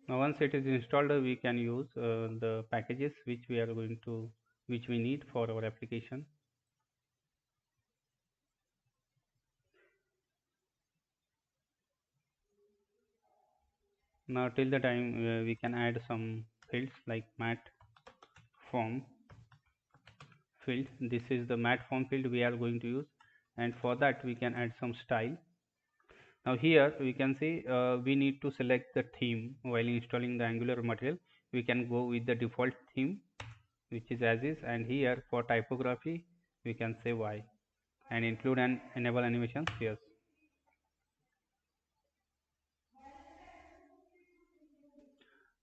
Now once it is installed, we can use the packages which we need for our application. Now till the time we can add some fields like mat form field. This is the mat form field we are going to use, and for that we can add some style. Now here we can see we need to select the theme while installing the Angular material. We can go with the default theme which is as is, and here for typography we can say Y, and include and enable animations. Yes.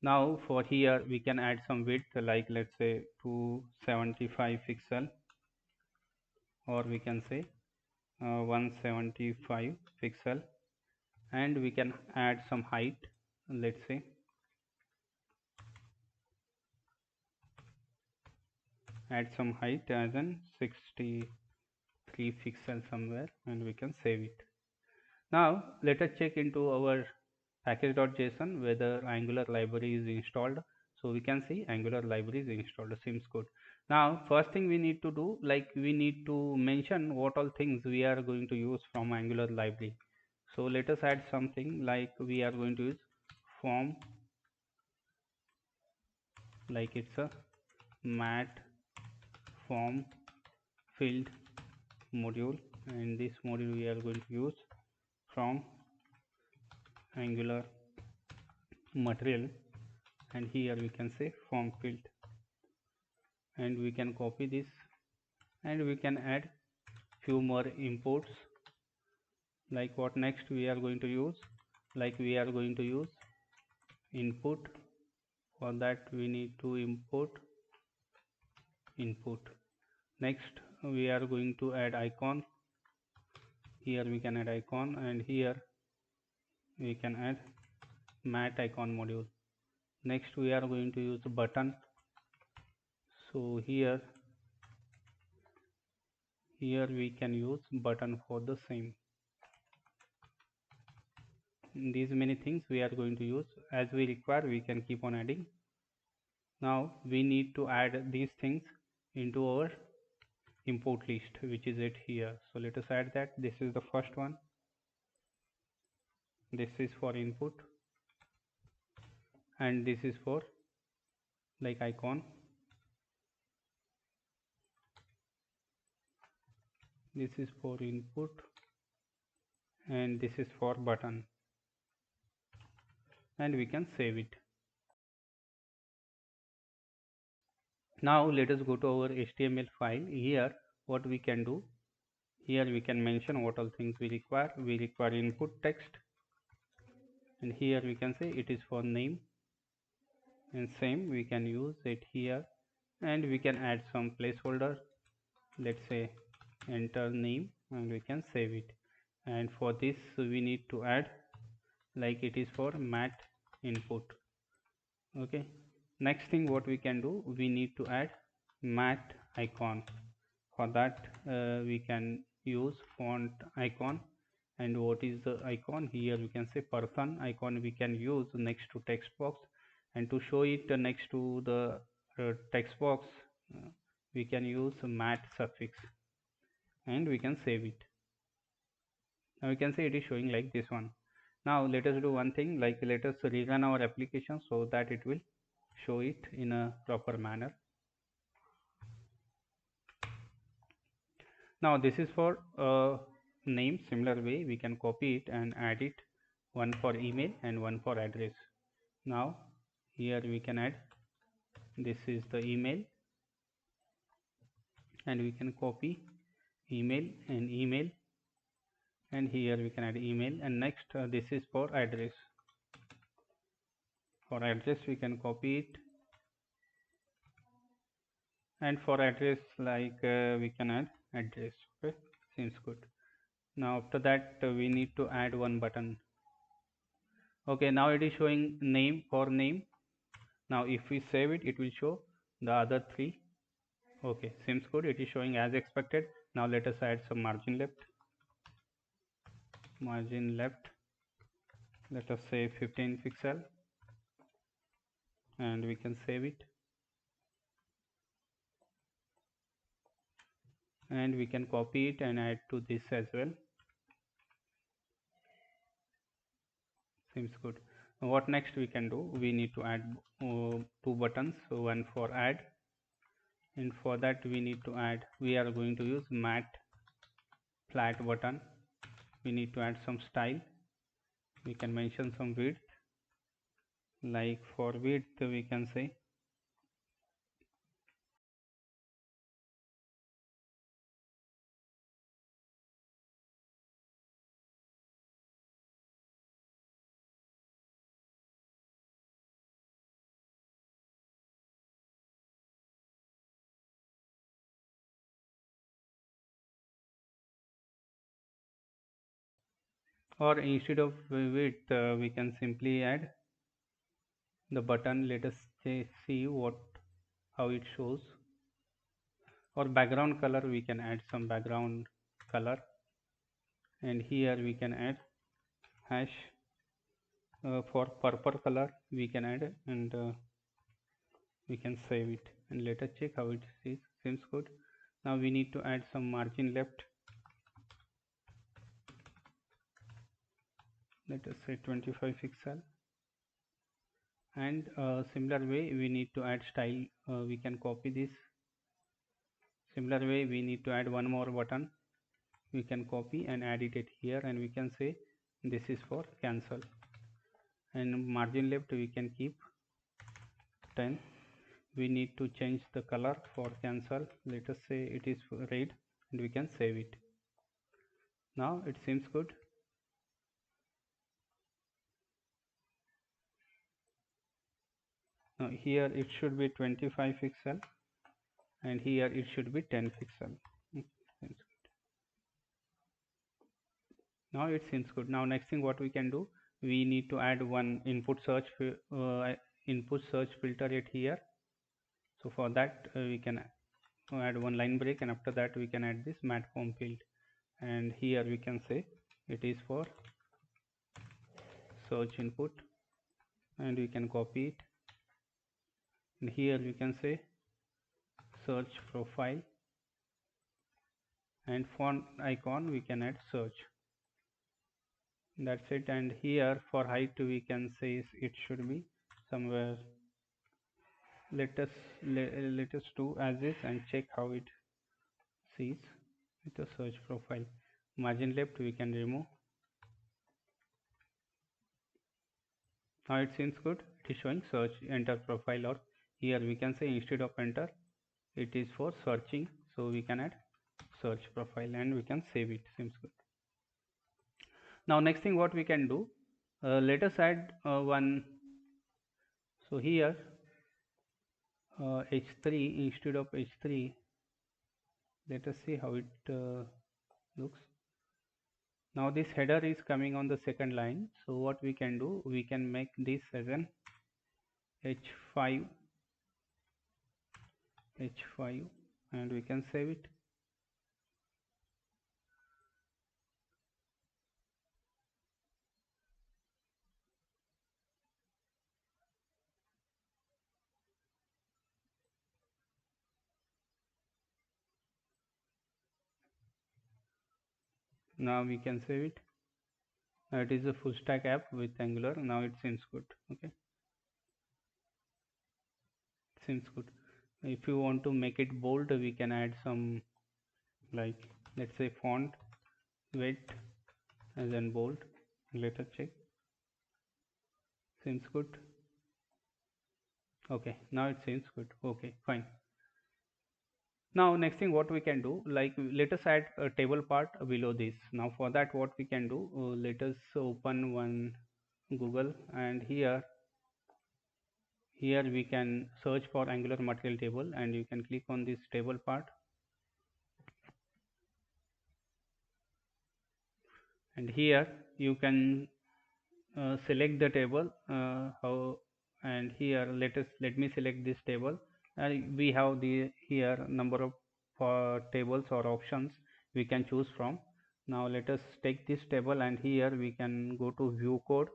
Now for here we can add some width, like let's say 275 pixel, or we can say 175 pixel, and we can add some height, let's say add some height as in 63 pixel somewhere, and we can save it. Now let us check into our package.json whether Angular library is installed. So we can see Angular library is installed. Seems good. Now first thing we need to do, like we need to mention what all things we are going to use from Angular library. So let us add something like we are going to use form, like it's a mat form field module, and this module we are going to use from Angular material, and here we can say form field, and we can copy this, and we can add few more imports. Like what next we are going to use, like we are going to use input. For that we need to import input. Next we are going to add icon. Here we can add icon, and here we can add mat icon module. Next we are going to use button. So here we can use button for the same. These many things we are going to use. As we require, we can keep on adding. Now we need to add these things into our import list, which is it here. So let us add that. This is the first one. This is for input, and this is for like icon. This is for input, and this is for button, and we can save it. Now let us go to our HTML file. Here what we can do, here we can mention what all things we require. We require input text, and here we can say it is for name, and same we can use it here, and we can add some placeholder, let's say enter name, and we can save it. And for this we need to add, like it is for mat input. Okay, next thing what we can do, we need to add mat icon. For that we can use font icon, and what is the icon, here we can say person icon we can use next to text box, and to show it next to the text box, uh, we can use mat suffix and we can save it. Now you can see it is showing like this one. Now let us do one thing, like let us rerun our application so that it will show it in a proper manner. Now this is for name. Similar way we can copy it and add it, one for email and one for address. Now here we can add, this is the email, and we can copy email and email, and here we can add email, and next this is for address. For address we can copy it, and for address like we can add address. Okay, seems good. Now after that we need to add one button. Okay, now it is showing name for name. Now if we save it, it will show the other three. Okay, seems good, it is showing as expected. Now let us add some margin left. Margin left, let us say 15 pixel, and we can save it, and we can copy it and add to this as well. Seems good. What next we can do, we need to add two buttons, so one for add, and for that we need to add, we are going to use matte flat button. We need to add some style. We can mention some width, like for width we can say or instead of width we can simply add the button. Let us see what, how it shows. Or background color, we can add some background color, and here we can add hash. For purple color we can add, and we can save it, and let us check how it is. Seems good. Now we need to add some margin left. Let us say 25 pixel, and similar way we need to add style. We can copy this. Similar way we need to add one more button. We can copy and add it here, and we can say this is for cancel, and margin left we can keep 10. We need to change the color for cancel. Let us say it is red, and we can save it. Now it seems good. Now here it should be 25 pixel, and here it should be 10 pixel. Now it seems good. Now next thing what we can do, we need to add one input search filter it here. So for that we can add one line break, and after that we can add this mat form field, and here we can say it is for search input, and we can copy it, and here we can say search profile, and font icon we can add search. That's it. And here for height we can say it should be somewhere, let us do as is and check how it sees with the search profile. Margin left we can remove. Now it seems good. It is showing search enter profile, or here we can say instead of enter it is for searching, so we can add search profile, and we can save it. Seems good. Now next thing what we can do, let us add one. So here h3 instead of h3, let us see how it looks. Now this header is coming on the second line, so what we can do, we can make this as an h5, and we can save it. Now we can save it. It is a full stack app with Angular. Now it seems good. Okay, seems good. If you want to make it bold, we can add some, like, let's say font weight as in bold. Let us check. Seems good. Okay, now it seems good. Okay, fine. Now next thing what we can do, like let us add a table part below this. Now for that what we can do, let us open one Google, and here we can search for Angular material table, and you can click on this table part, and here you can select the table, how, and here let me select this table, and we have the here number of tables or options we can choose from. Now let us take this table, and here we can go to view code,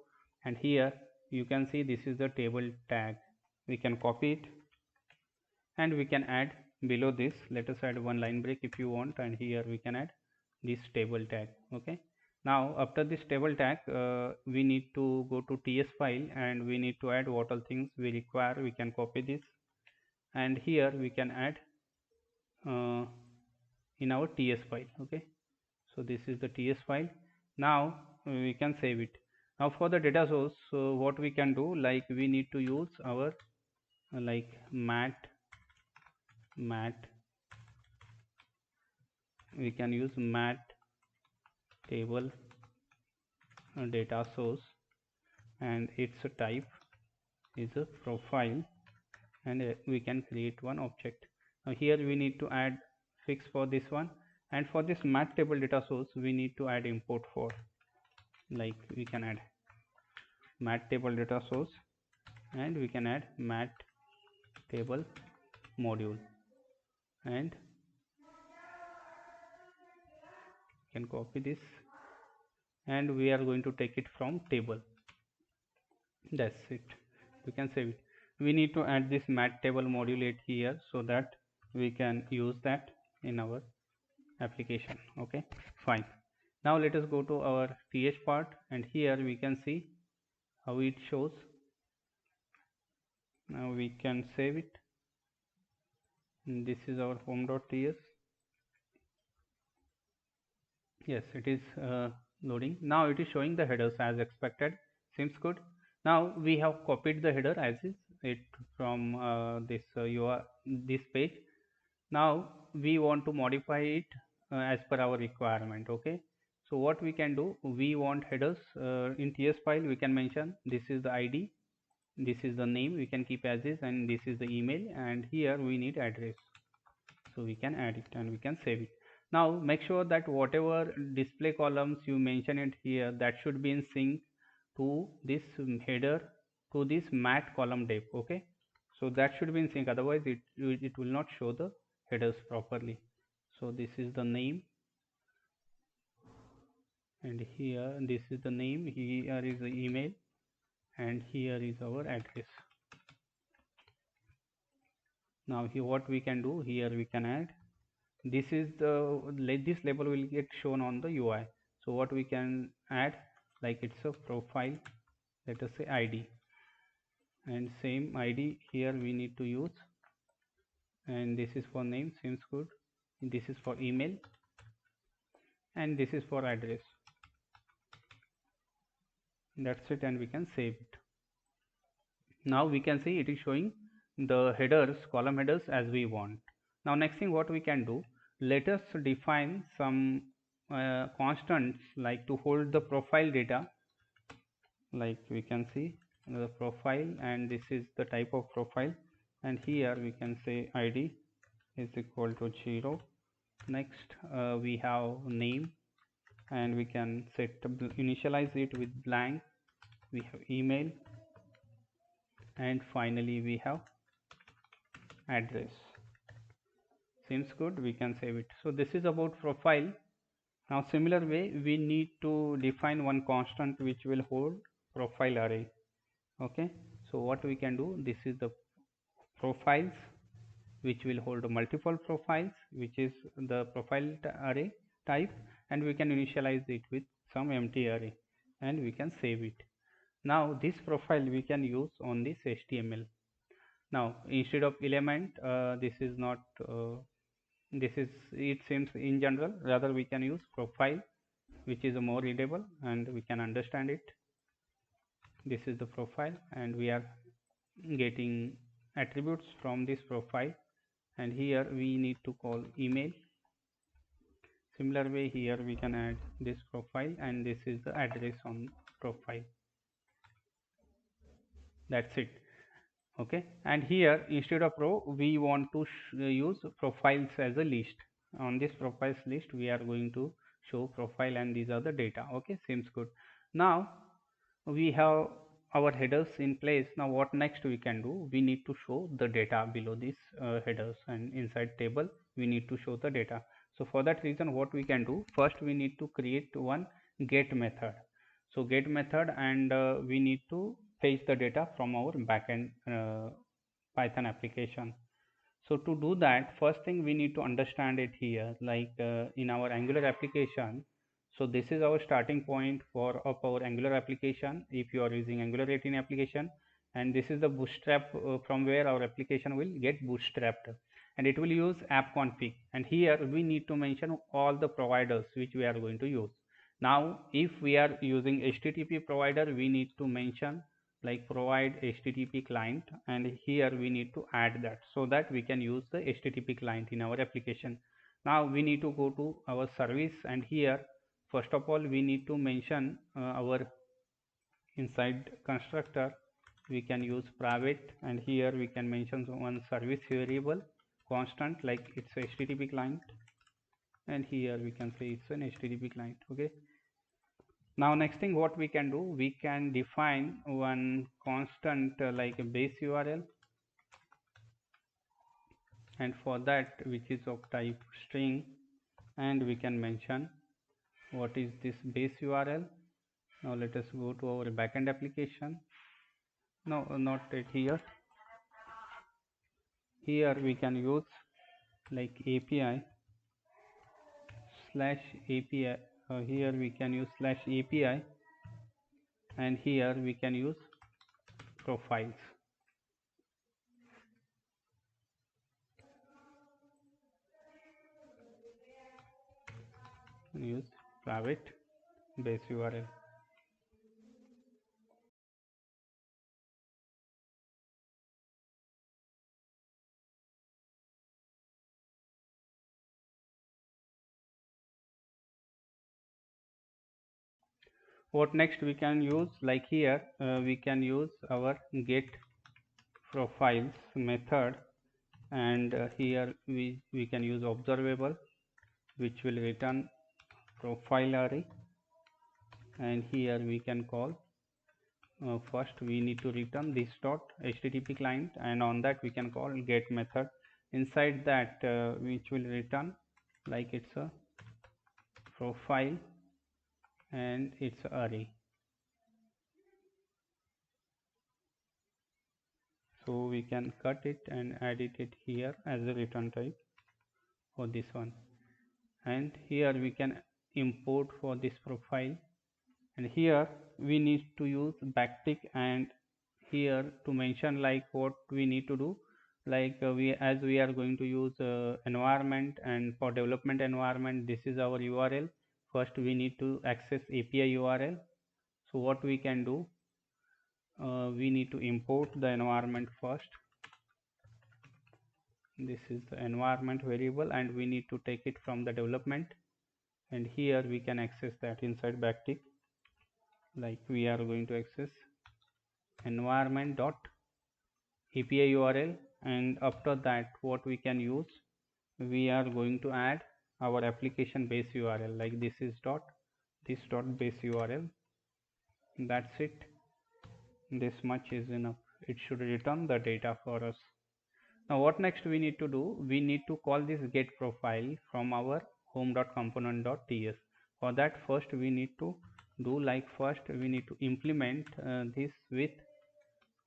and here you can see this is the table tag. We can copy it, and we can add below this. Let us add one line break if you want, and here we can add this table tag. Okay, now after this table tag, we need to go to ts file, and we need to add what all things we require. We can copy this, and here we can add uh, in our ts file. Okay, so this is the ts file. Now we can save it. Now for the data source, so what we can do, like we need to use our like mat we can use mat table data source, and its type is a profile, and we can create one object. Now here we need to add fix for this one, and for this mat table data source we need to add import for, like we can add mat table data source, and we can add mat table module, and can copy this, and we are going to take it from table. That's it. We can save it. We need to add this mat table module here, so that we can use that in our application. Okay, fine. Now let us go to our th part, and here we can see how it shows. Now we can save it. And this is our home.ts. Yes, it is loading. Now it is showing the headers as expected. Seems good. Now we have copied the header as is it from this this page. Now we want to modify it as per our requirement. Okay, so what we can do, we want headers in ts file. We can mention this is the id, this is the name, we can keep as is, and this is the email, and here we need address, so we can add it and we can save it. Now make sure that whatever display columns you mention it here, that should be in sync to this header, to this mat column dep. Okay, so that should be in sync, otherwise it will not show the headers properly. So this is the name, and here this is the name, here is the email, and here is our address. Now here what we can do, here we can add, this is the this label will get shown on the UI. So what we can add, like it's a profile, let us say id, and same id here we need to use, and this is for name, seems good, this is for email, and this is for address. That's it, and we can save it. Now we can see it is showing the headers, column headers as we want. Now next thing what we can do, let us define some constants, like to hold the profile data, like we can see the profile, and this is the type of profile, and here we can say id is equal to 0. Next we have name, and we can set initialize it with blank. We have email, and finally we have address. Seems good, we can save it. So this is about profile. Now similar way we need to define one constant which will hold profile array. Okay, so what we can do, this is the profiles which will hold multiple profiles, which is the profile array type, and we can initialize it with some empty array, and we can save it. Now this profile we can use on this HTML. Now instead of element, this is not this is, it seems in general, rather we can use profile, which is more readable and we can understand it. This is the profile, and we are getting attributes from this profile, and here we need to call email. Similar way, here we can add this profile, and this is the address on profile. That's it. Okay, and here instead of row we want to use profiles as a list. On this profiles list we are going to show profile, and these are the data. Okay, seems good. Now we have our headers in place. Now what next we can do, we need to show the data below these headers, and inside table we need to show the data. So for that reason, what we can do, first we need to create one get method. So get method, and we need to fetch the data from our backend Python application. So to do that, first thing we need to understand it here, like in our Angular application. So this is our starting point for of our Angular application if you are using Angular 18 application, and this is the bootstrap from where our application will get bootstrapped, and it will use app config, and here we need to mention all the providers which we are going to use. Now if we are using HTTP provider, we need to mention like provide HTTP client, and here we need to add that so that we can use the HTTP client in our application. Now we need to go to our service, and here first of all we need to mention our inside constructor we can use private, and here we can mention one service variable constant like it's HTTP client, and here we can say it's an HTTP client. Okay, now next thing what we can do, we can define one constant like a base URL, and for that which is of type string, and we can mention what is this base URL. Now let us go to our backend application. No, not it here. Here we can use like API slash API. Here we can use slash API, and here we can use profiles. Use private base URL. What next we can use, like here we can use our get profiles method, and here we can use observable which will return profile array, and here we can call first we need to return this dot HTTP client, and on that we can call get method. Inside that which will return like it's a profile and its array. So we can cut it and edit it here as a return type for this one, and here we can import for this profile, and here we need to use backtick, and here to mention like what we need to do, like we are going to use environment, and for development environment this is our URL. First we need to access API URL. So what we can do, we need to import the environment first. This is the environment variable, and we need to take it from the development, and here we can access that inside backtick, like we are going to access environment dot API URL, and after that what we can use, we are going to add our application base URL, like this is this dot base URL. That's it. This much is enough. It should return the data for us. Now what next we need to do, we need to call this get profile from our home.component.ts. For that first we need to do, like first we need to implement this with,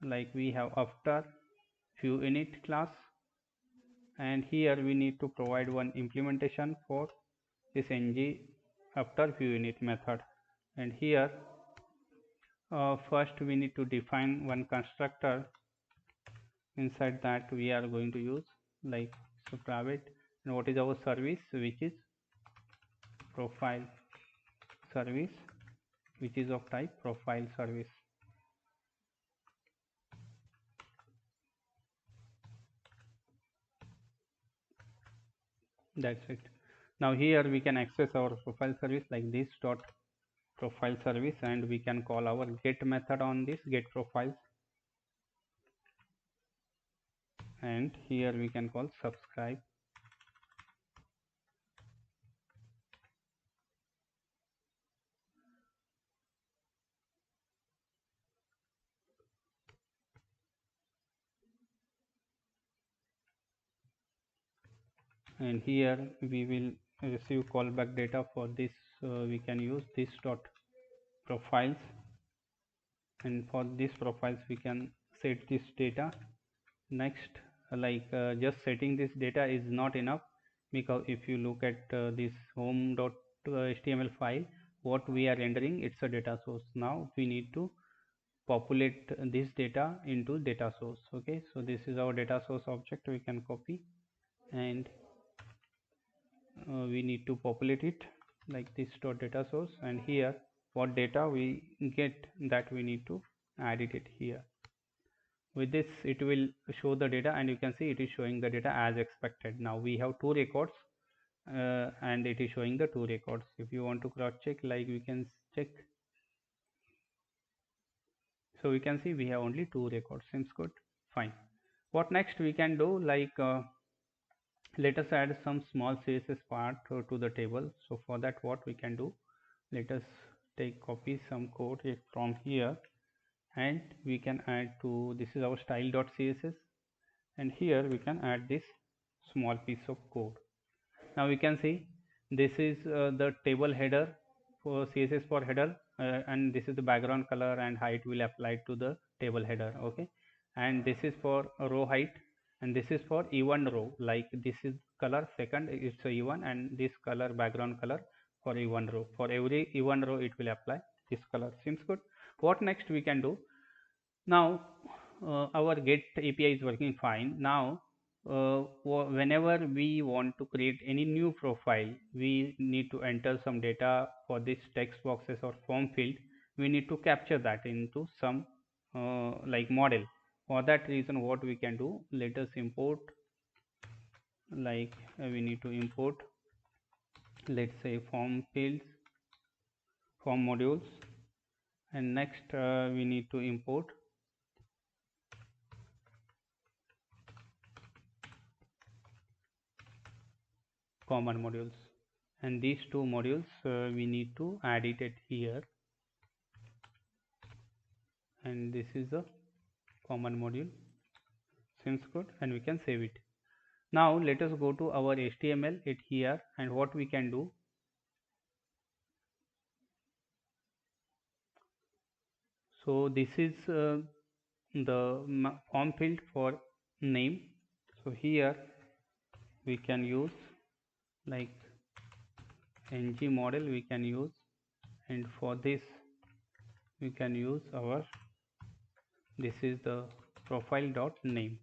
like we have after few init class, and here we need to provide one implementation for this ng after view init method. And here first we need to define one constructor. Inside that we are going to use like so private, and what is our service, which is profile service, which is of type profile service. That's it. Now here we can access our profile service like this dot profile service, and we can call our get method on this get profiles, and here we can call subscribe. And here we will receive callback data. For this we can use this dot profiles, and for this profiles we can set this data. Next just setting this data is not enough, because if you look at this home.html file, what we are rendering, it's a data source. Now we need to populate this data into data source. Okay, so this is our data source object. We can copy, and we need to populate it like this dot data source, and here what data we get, that we need to add it here. With this it will show the data, and you can see it is showing the data as expected. Now we have two records, and it is showing the two records. If you want to cross check, like we can check, so we can see we have only two records. Seems good, fine. What next we can do, let us add some small CSS part to the table. So for that, what we can do, let us take copy some code from here, and we can add to this is our style.css, and here we can add this small piece of code. Now we can see this is the table header for CSS for header, and this is the background color and height will apply to the table header. Okay, and this is for row height, and this is for even row, like this is color second, it's a even, and this color background color for even row. For every even row it will apply this color. Seems good. What next we can do? Now our get API is working fine. Now whenever we want to create any new profile, we need to enter some data for this text boxes or form field. We need to capture that into some like model. For that reason, what we can do, let us import, we need to import, let's say form fields, form modules, and next we need to import common modules, and these two modules we need to add it at here, and this is the common module. Seems good, and we can save it. Now let us go to our HTML at here, and what we can do, so this is the form field for name. So here we can use like ng model we can use, and for this we can use our, this is the profile dot name.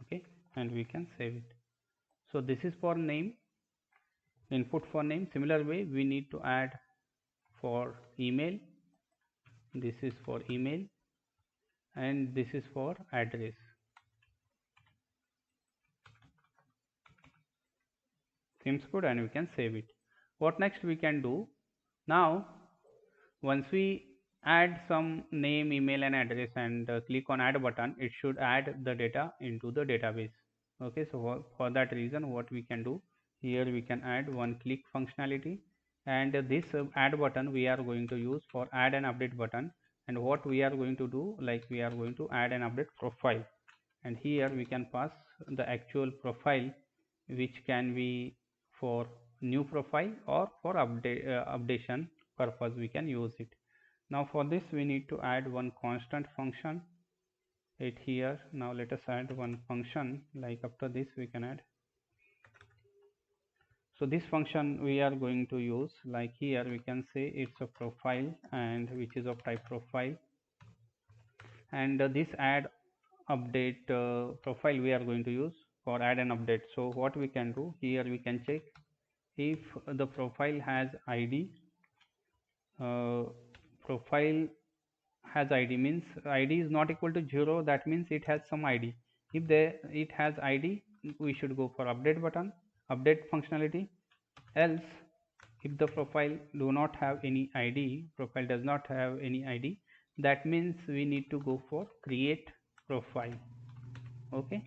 Okay, and we can save it. So this is for name, input for name. Similar way we need to add for email, this is for email, and this is for address. Seems good, and we can save it. What next we can do, now once we add some name, email and address, and click on add button, it should add the data into the database. Okay, so for that reason what we can do, here we can add one click functionality, and this add button we are going to use for add and update button. And what we are going to do, like we are going to add and update profile, and here we can pass the actual profile, which can be for new profile or for updation purpose we can use it. Now for this we need to add one constant function it here. Now let us add one function, like after this we can add, So this function we are going to use, like here we can say it's a profile, and which is of type profile, and this add update profile we are going to use for add and update. So what we can do here, we can check if the profile has id. uh, Profile has id means id is not equal to 0, that means it has some id. If it has id, we should go for update button, update functionality. Else, if the profile do not have any id, profile does not have any id, that means we need to go for create profile. Okay,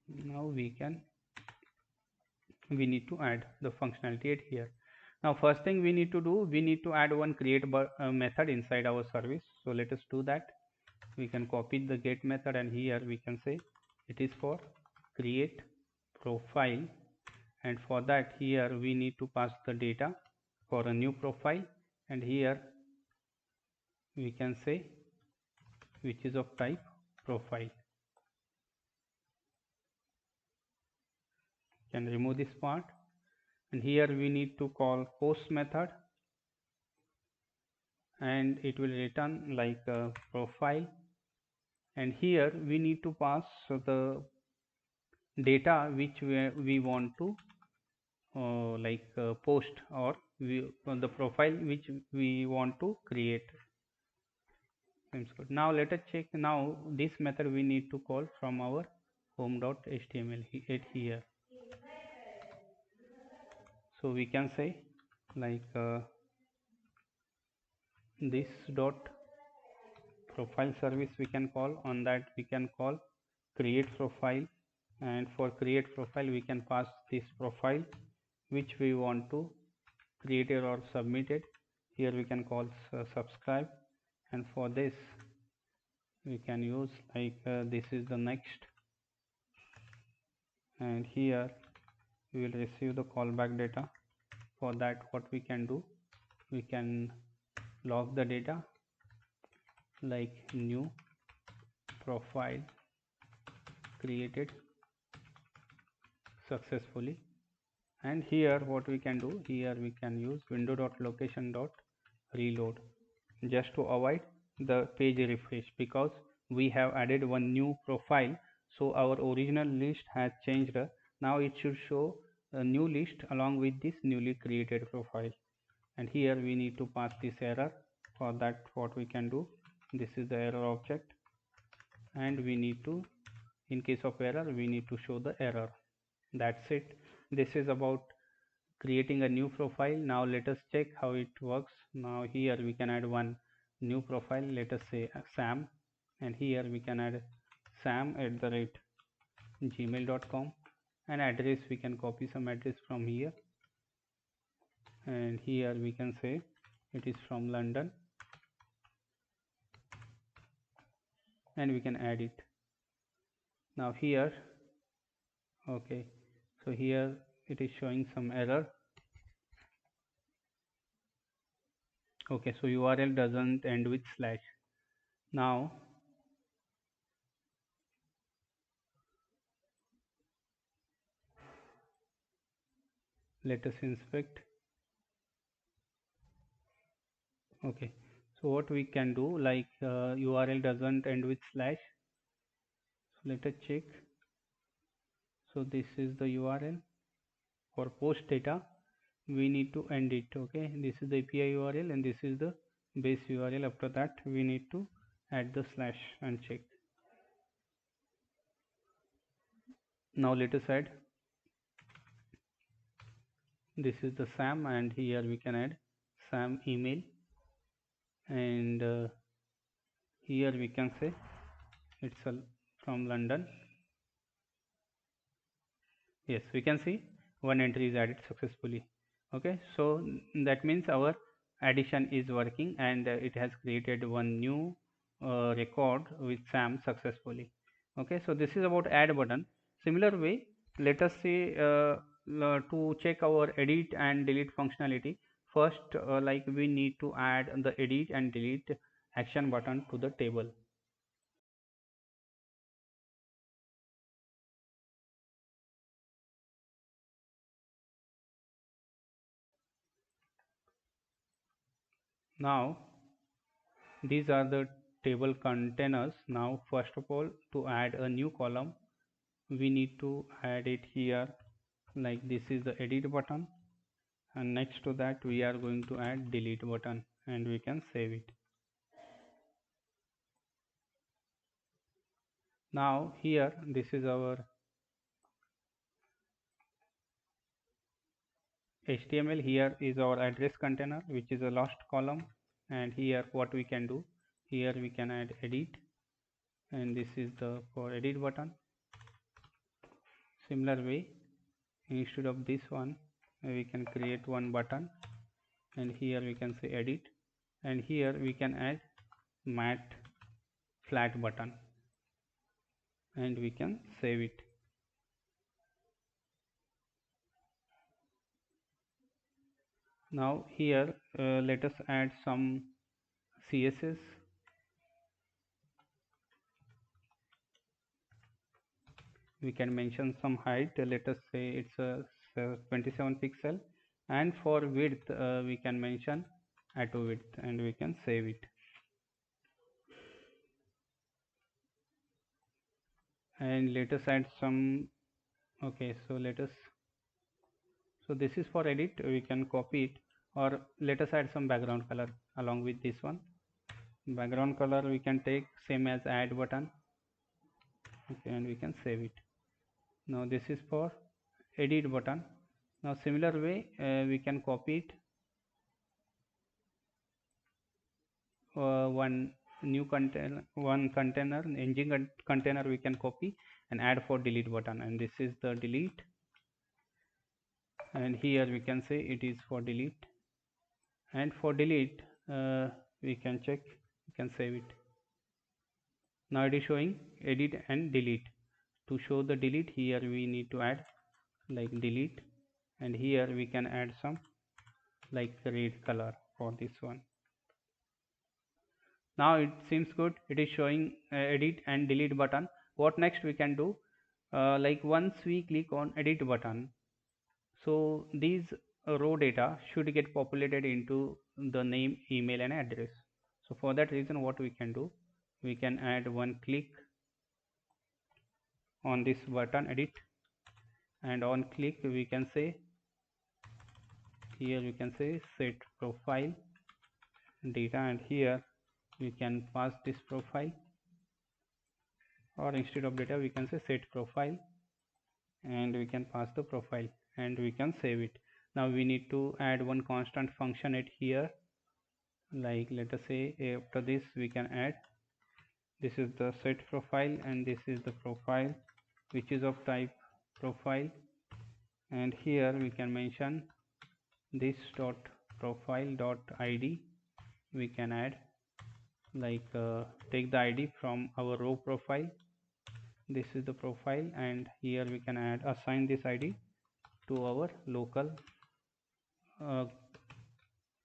now we need to add the functionality at here. Now first thing we need to do, we need to add one create method inside our service. So let us do that. We can copy the get method, and here we can say it is for create profile, and for that here we need to pass the data for a new profile, and here we can say which is of type profile. Can remove this part, and here we need to call post method, and it will return like a profile, and here we need to pass the data which we want to post, or the profile which we want to create. Seems good. Now let us check. Now this method we need to call from our home.html here. So we can say like this dot profile service we can call. On that we can call create profile, and for create profile we can pass this profile which we want to create it or submit it. Here we can call subscribe, and for this we can use like this is the next, and here we will receive the callback data. For that what we can do, we can log the data like new profile created successfully, and here what we can do, here we can use window.location.reload just to avoid the page refresh, because we have added one new profile, so our original list has changed. Now it should show a new list along with this newly created profile, and here we need to pass this error. For that what we can do, this is the error object, and we need to, in case of error, we need to show the error. That's it. This is about creating a new profile. Now let us check how it works. Now here we can add one new profile, let us say Sam, and here we can add sam@gmail.com, and address we can copy some address from here, and here we can say it is from London, and we can add it. Now here, okay, so here it is showing some error. Okay, so URL doesn't end with slash. Now let us inspect. Okay, so what we can do, like URL doesn't end with slash, so let us check. So this is the URL. For post data we need to end it. Okay, this is the API URL and this is the base URL. After that we need to add the slash and check. Now let us add, this is the Sam, and here we can add Sam email, and here we can say it's from London. Yes, we can see one entry is added successfully. Okay, so that means our addition is working, and it has created one new record with Sam successfully. Okay, so this is about add button. Similar way, let us say to check our edit and delete functionality. First, like we need to add the edit and delete action button to the table. Now these are the table containers. Now first of all, to add a new column, we need to add it here, like this is the edit button, and next to that we are going to add delete button, and we can save it. Now here this is our HTML. Here is our address container, which is a last column, and here what we can do, here we can add edit, and this is the for edit button. Similar way, instead of this one we can create one button, and here we can say edit, and here we can add matte flat button, and we can save it. Now here let us add some CSS. We can mention some height, let us say it's a 27 pixel, and for width we can mention auto width, and we can save it. And let us add some, okay, so this is for edit, we can copy it, or let us add some background color along with this one. Background color we can take same as add button, okay, and we can save it. Now this is for edit button. Now similar way we can copy it, one new container, one container engine container we can copy and add for delete button, and this is the delete, and here we can say it is for delete, and for delete we can check, we can save it. Now it is showing edit and delete. To show the delete, here we need to add like delete, and here we can add some like red color for this one. Now it seems good, it is showing edit and delete button. What next we can do, like once we click on edit button, so these row data should get populated into the name, email and address. So for that reason what we can do, we can add one click on this button edit, and on click we can say, here we can say set profile data, and here we can pass this profile, or instead of data we can say set profile, and we can pass the profile, and we can save it. Now we need to add one constant function at here, like let us say after this we can add, this is the set profile, and this is the profile which is of type profile, and here we can mention this dot profile dot id. We can add like take the id from our row profile, this is the profile, and here we can add assign this id to our local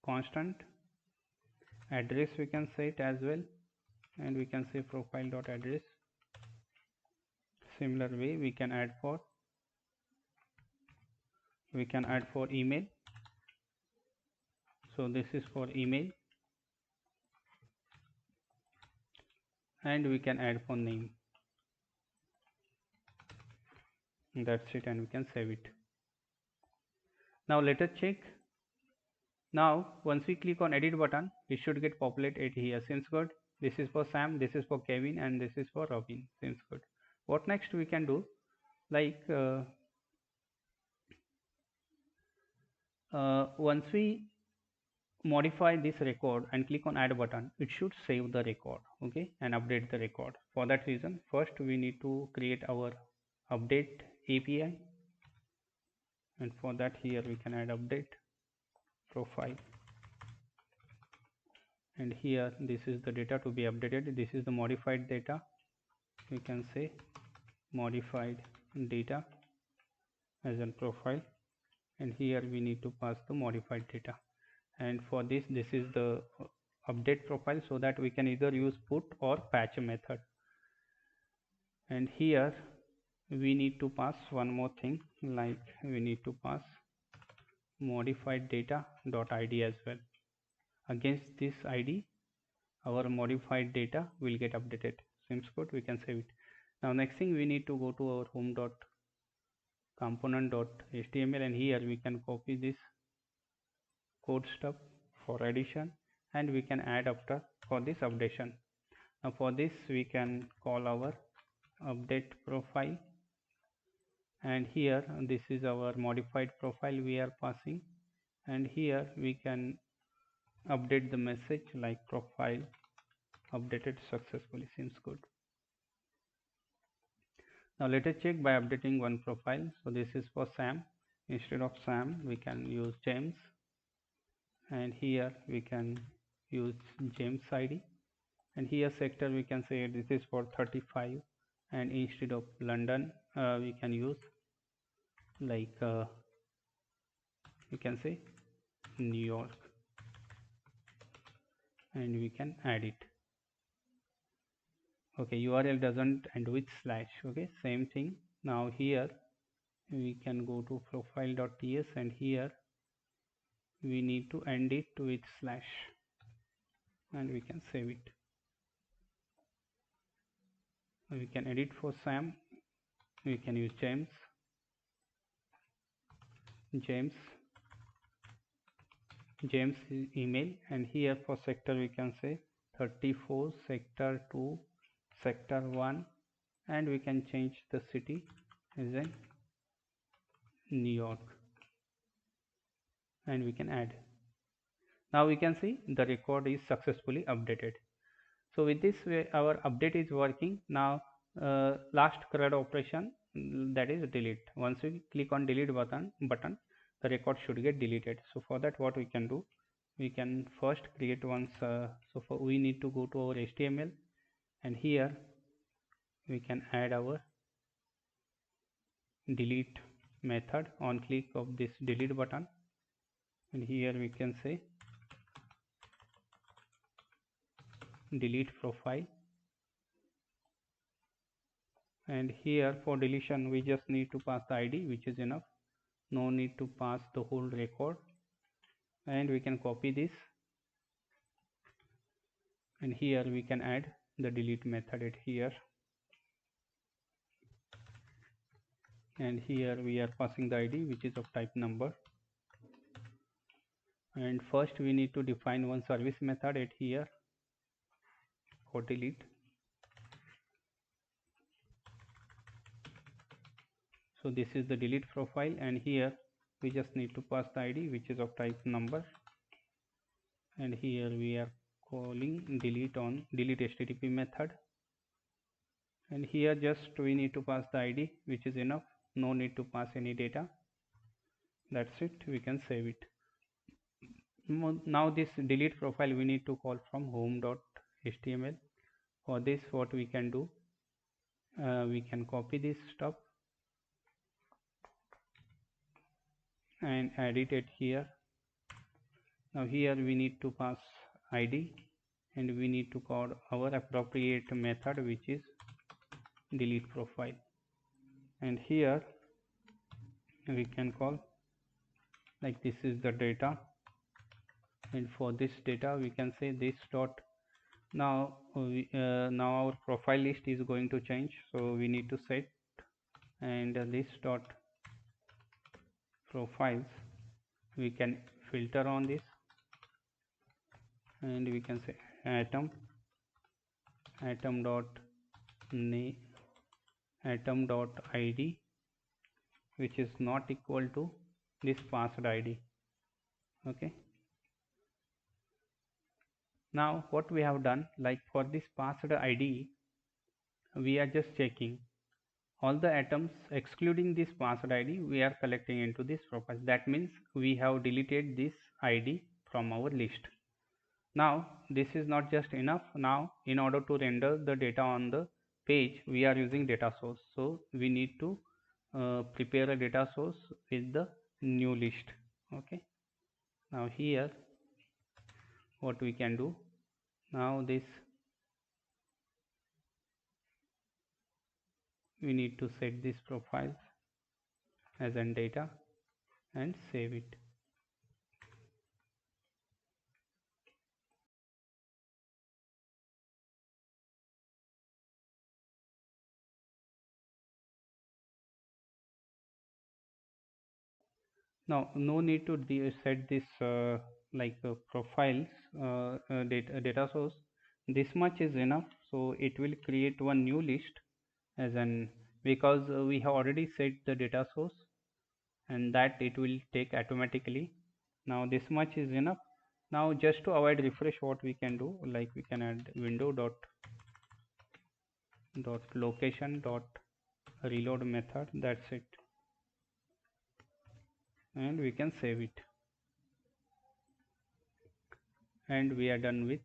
constant address, we can say it as well, and we can say profile dot address. Similar way we can add for email, so this is for email, and we can add for name. That's it, and we can save it. Now let us check. Now once we click on edit button, it should get populated here. Seems good. This is for Sam, this is for Kevin, and this is for Robin. Seems good. What next we can do, like once we modify this record and click on add button, it should save the record, okay, and update the record. For that reason, first we need to create our update API, and for that here we can add update profile, and here this is the data to be updated, this is the modified data, we can say modified data as a profile, and here we need to pass the modified data, and for this is the update profile, so that we can either use put or patch method. And here we need to pass one more thing, like we need to pass modified data dot id as well. against this id our modified data will get updated. Seems good, we can save it. Now next thing, we need to go to our home dot component dot html, and here we can copy this code stub for addition, and we can add after for this updation. Now for this we can call our update profile, and here this is our modified profile we are passing, and here we can update the message like profile updated successfully. Seems good. Now let us check by updating one profile. So this is for Sam. Instead of Sam we can use James, and here we can use James ID, and here sector we can say this is for 35, and instead of London we can use like we can say New York, and we can add it. Okay, URL doesn't end with slash. Okay, same thing. Now here we can go to profile.ts, and here we need to end it with slash, and we can save it. We can edit for Sam, we can use James email, and here for sector we can say 34 sector 2 sector 1, and we can change the city as in New York, and we can add. Now we can see the record is successfully updated. So with this way our update is working. Now last CRUD operation, that is delete. Once we click on delete button, the record should get deleted. So for that what we can do, we can first create once we need to go to our HTML, and here we can add our delete method on click of this delete button, and here we can say delete profile, and here for deletion we just need to pass the ID, which is enough, no need to pass the whole record. And we can copy this, and here we can add the delete method at here, and here we are passing the ID which is of type number. And first we need to define one service method at here for delete. So this is the delete profile, and here we just need to pass the ID which is of type number, and here we are calling delete on delete http method, and here just we need to pass the ID which is enough, no need to pass any data. That's it, we can save it. Now this delete profile we need to call from home.html. For this what we can do, we can copy this stuff and add it at here. Now here we need to pass ID, and we need to call our appropriate method which is delete profile, and here we can call like this is the data, and for this data we can say this dot. Now now our profile list is going to change, so we need to set, and this dot profiles we can filter on this, and we can say atom dot name atom dot id which is not equal to this passed id. Okay, now what we have done, like for this passed id we are just checking all the atoms excluding this passed id we are collecting into this profile. That means we have deleted this id from our list. Now this is not just enough. Now in order to render the data on the page we are using data source, so we need to prepare a data source with the new list. Okay, now here what we can do, now this we need to set this profile as an data and save it. Now, no need to set this profiles data source. This much is enough. So it will create one new list as an, because we have already set the data source, and that it will take automatically. Now this much is enough. Now just to avoid refresh, what we can do, like we can add window dot location dot reload method. That's it, and we can save it, and we are done with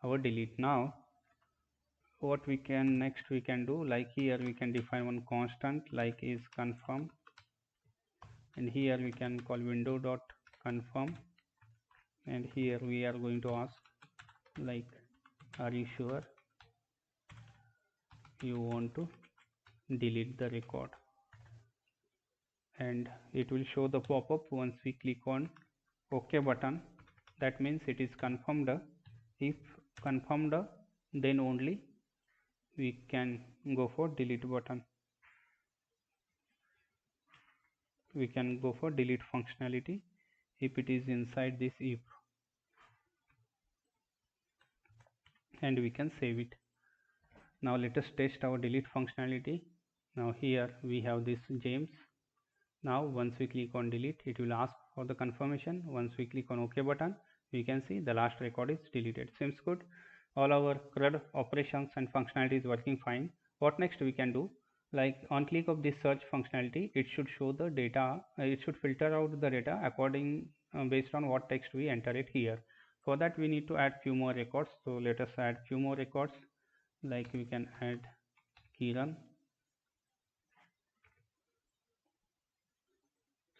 our delete. Now what we can next we can do, like here we can define one constant like is confirm, and here we can call window dot confirm, and here we are going to ask like, are you sure you want to delete the record? And it will show the pop-up once we click on OK button. That means it is confirmed. If confirmed, then only we can go for delete button. We can go for delete functionality if it is inside this if, and we can save it. Now let us test our delete functionality. Now here we have this James. Now once we click on delete, it will ask for the confirmation. Once we click on OK button, we can see the last record is deleted. Seems good. All our CRUD operations and functionality is working fine. What next we can do? Like on click of this search functionality, it should show the data. It should filter out the data according based on what text we enter it here. For that we need to add few more records. So let us add few more records. Like we can add Kiran.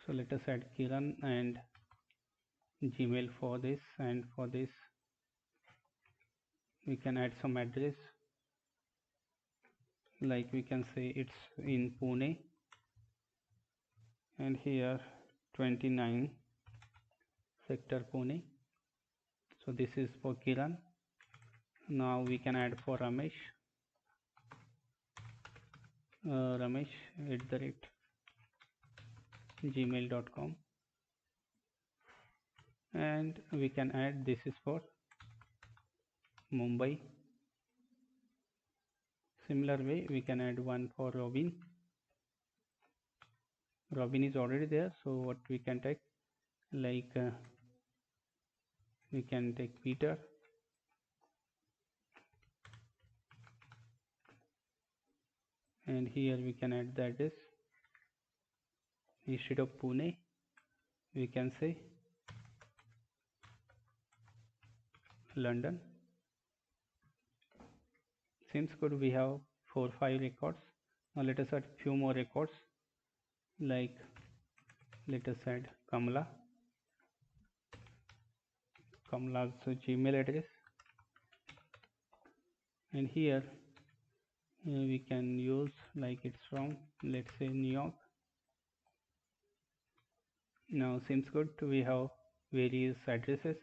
So let us add Kiran and Gmail for this, and for this we can add some address, like we can say it's in Pune, and here 29 sector Pune. So this is for Kiran. Now we can add for Ramesh, Ramesh @gmail.com, and we can add this is for Mumbai. Similar way we can add one for Robin. Robin is already there, so what we can take, like we can take Peter, and here we can add the address. Instead of Pune we can say London. Seems good. We have 4-5 records. Now let us add few more records, like let us add Kamla's Gmail address, and here we can use like it's from, let's say, New York. Now seems good. We have various addresses.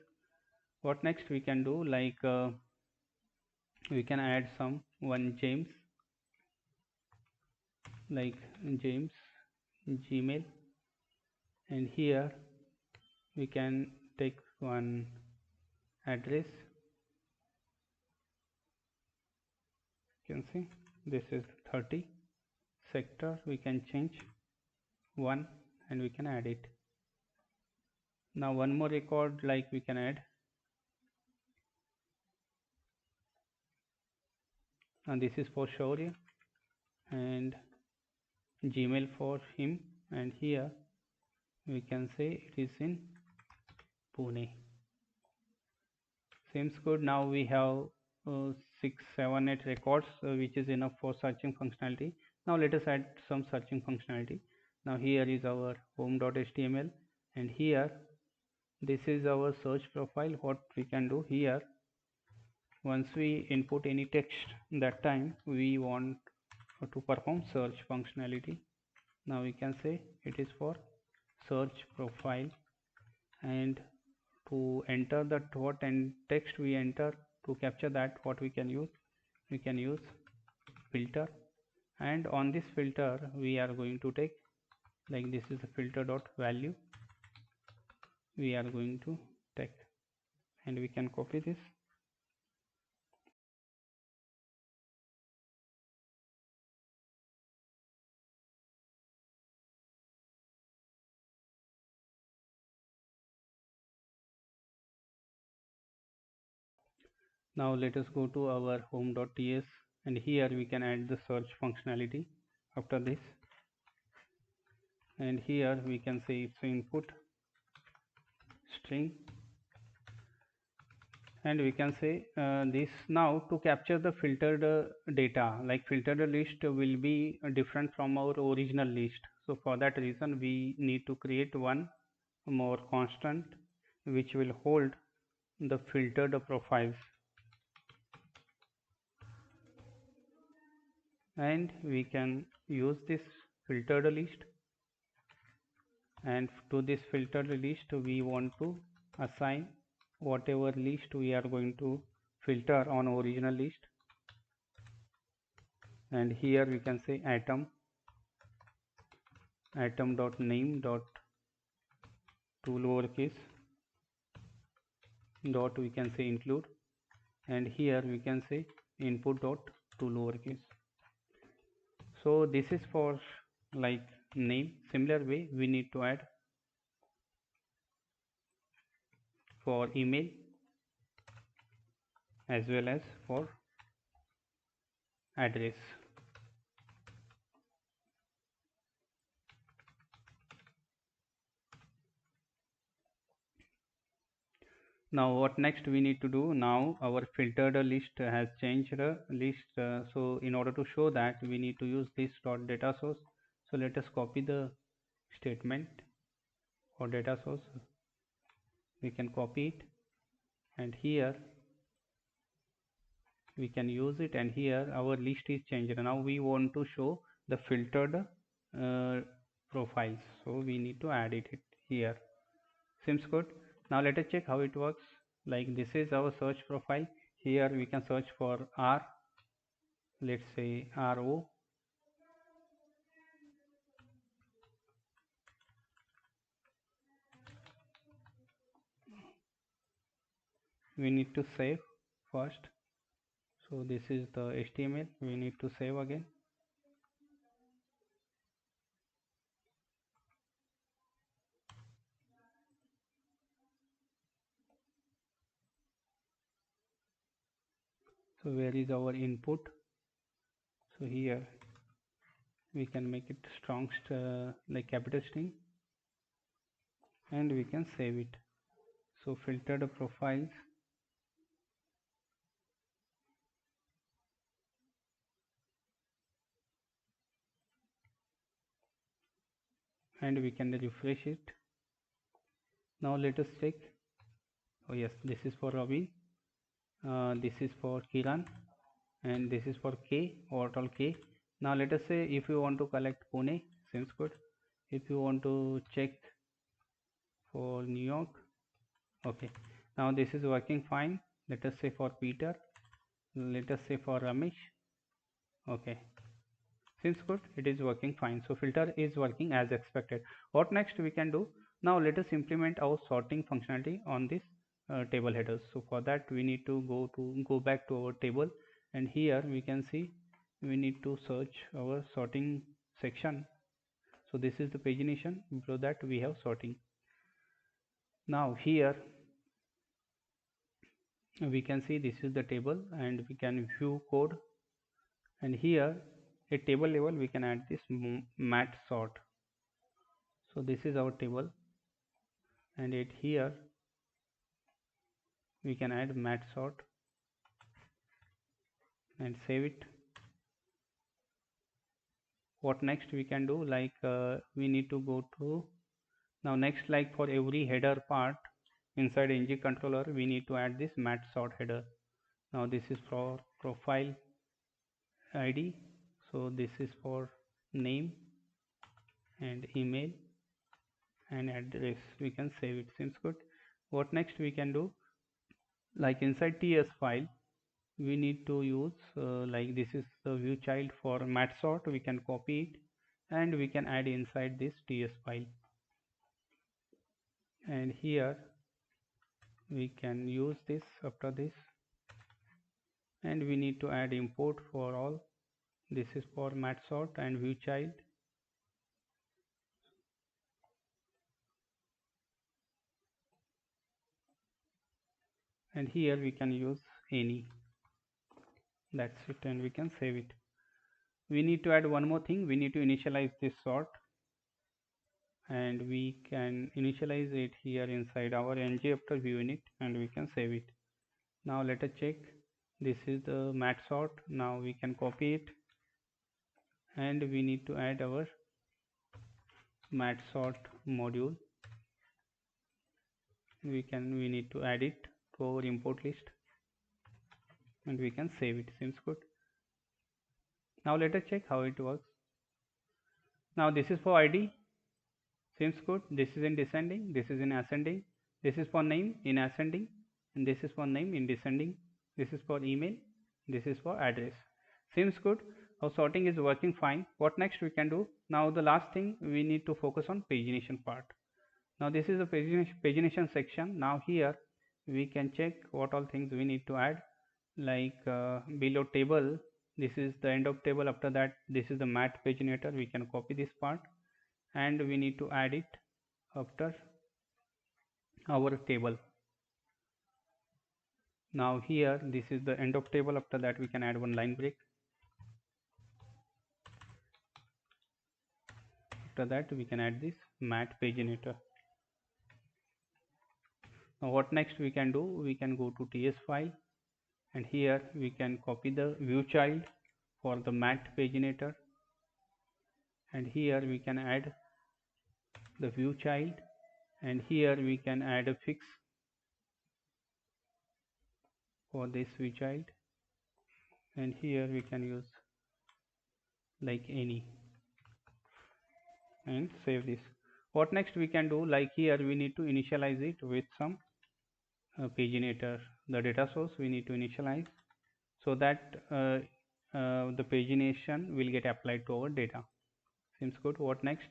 What next we can do, like we can add some one James, like James Gmail, and here we can take one address. You can see this is 30 sector. We can change 1 and we can add it. Now one more record, like we can add, and this is for Shaurya and Gmail for him, and here we can say it is in Pune. Seems good. Now we have 6, 7, 8 records, which is enough for searching functionality. Now let us add some searching functionality. Now here is our home.html, and here this is our search profile. What we can do here, once we input any text, that time we want to perform search functionality. Now we can say it is for search profile, and to enter the what and text we enter, to capture that, what we can use, we can use filter, and on this filter we are going to take, like this is a filter dot value, we are going to take, and we can copy this. Now let us go to our home.ts, and here we can add the search functionality after this. And here we can say if input string, and we can say this. Now to capture the filtered data, like filtered list will be different from our original list, so for that reason we need to create one more constant which will hold the filtered profiles, and we can use this filtered list, and to this filtered list we want to assign whatever list we are going to filter on original list. And here we can say atom dot name dot to lowercase dot we can say include, and here we can say input dot to lowercase. So this is for like name. Similar way we need to add for email as well as for address. Now what next we need to do? Now our filtered list has changed list, so in order to show that we need to use this dot data source. So let us copy the statement for data source. We can copy it, and here we can use it, and here our list is changed. Now we want to show the filtered profiles, so we need to add it here. Seems good. Now let us check how it works. Like this is our search profile. Here we can search for R, let's say RO. We need to save first. So this is the HTML. We need to save again. So where is our input? So here we can make it strong like capital string, and we can save it. So filtered profiles, and we can refresh it. Now let us check. Oh yes, this is for Ravi, this is for Kiran, and this is for K, overall K. Now let us say if you want to collect Pune, seems good. If you want to check for New York, okay. Now this is working fine. Let us say for Peter, let us say for Ramesh, okay. Seems good, it is working fine. So filter is working as expected. What next we can do? Now let us implement our sorting functionality on this table headers. So for that we need to go back to our table, and here we can see we need to search our sorting section. So this is the pagination. Below that we have sorting. Now here we can see this is the table, and we can view code, and here at table level we can add this mat sort. So this is our table, and at here we can add mat sort and save it. What next we can do? Like we need to go to now next, like for every header part inside ng controller we need to add this mat sort header. Now this is for profile ID, so this is for name and email and address. We can save it. Seems good. What next we can do? Like inside ts file we need to use like this is the view child for mat sort. We can copy it, and we can add inside this ts file, and here we can use this after this, and we need to add import for all. This is for mat sort and view child, and here we can use any. That's it, and we can save it. We need to add one more thing. We need to initialize this sort, and we can initialize it here inside our ng after view init, and we can save it. Now let us check. This is the mat sort. Now we can copy it, and we need to add our mat sort module. We need to add it to our import list, and we can save it. Seems good. Now let us check how it works. Now this is for id. Seems good. This is in descending. This is in ascending. This is for name in ascending, and this is for name in descending. This is for email. This is for address. Seems good. Our sorting is working fine. What next we can do? Now the last thing, we need to focus on pagination part. Now this is the pagination section. Now here we can check what all things we need to add, like below table. This is the end of table. After that, this is the mat paginator. We can copy this part, and we need to add it after our table. Now here this is the end of table. After that, we can add one line break. After that, we can add this mat paginator. Now what next we can do? We can go to ts file, and here we can copy the view child for the mat paginator, and here we can add the view child, and here we can add a fix for this view child, and here we can use like any, and save this. What next we can do? Like here we need to initialize it with some paginator. The data source we need to initialize so that the pagination will get applied to our data. Seems good. What next?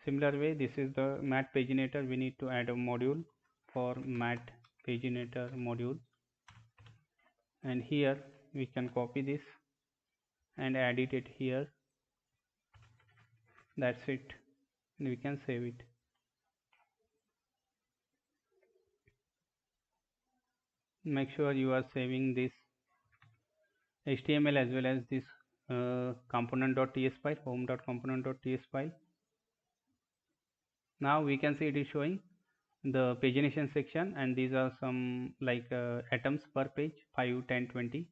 Similar way, this is the mat paginator. We need to add a module for mat paginator module, and here we can copy this and edit it here. That's it, and we can save it. Make sure you are saving this HTML as well as this component.ts file, home.component.ts file. Now we can see it is showing the pagination section, and these are some like atoms per page, 5, 10, 20.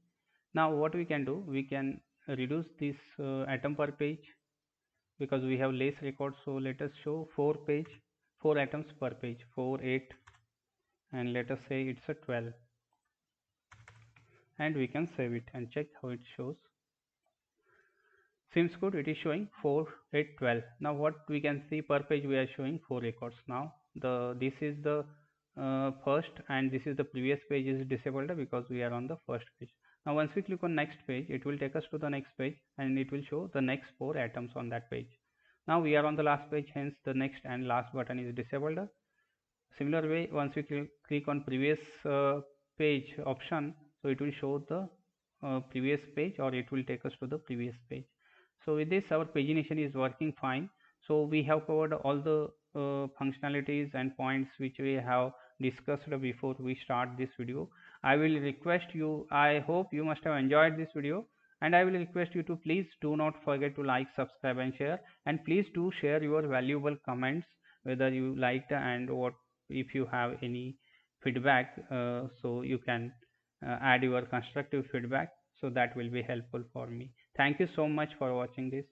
Now what we can do, we can reduce this atom per page because we have less records. So let us show 4 atoms per page, 4, 8, and let us say it's a 12, and we can save it and check how it shows. Seems good. It is showing 4, 8, 12. Now what we can see, per page we are showing 4 records. Now this is the first, and this is the previous page is disabled because we are on the first page. Now once we click on next page, it will take us to the next page, and it will show the next 4 atoms on that page. Now we are on the last page, hence the next and last button is disabled. Similar way, once we click on previous page option, so it will show the previous page, or it will take us to the previous page. So with this, our pagination is working fine. So we have covered all the functionalities and points which we have discussed before we start this video. I will request you, I hope you must have enjoyed this video, and I will request you to please do not forget to like, subscribe and share, and please do share your valuable comments whether you liked, and what if you have any feedback, so you can add your constructive feedback, so that will be helpful for me. Thank you so much for watching this.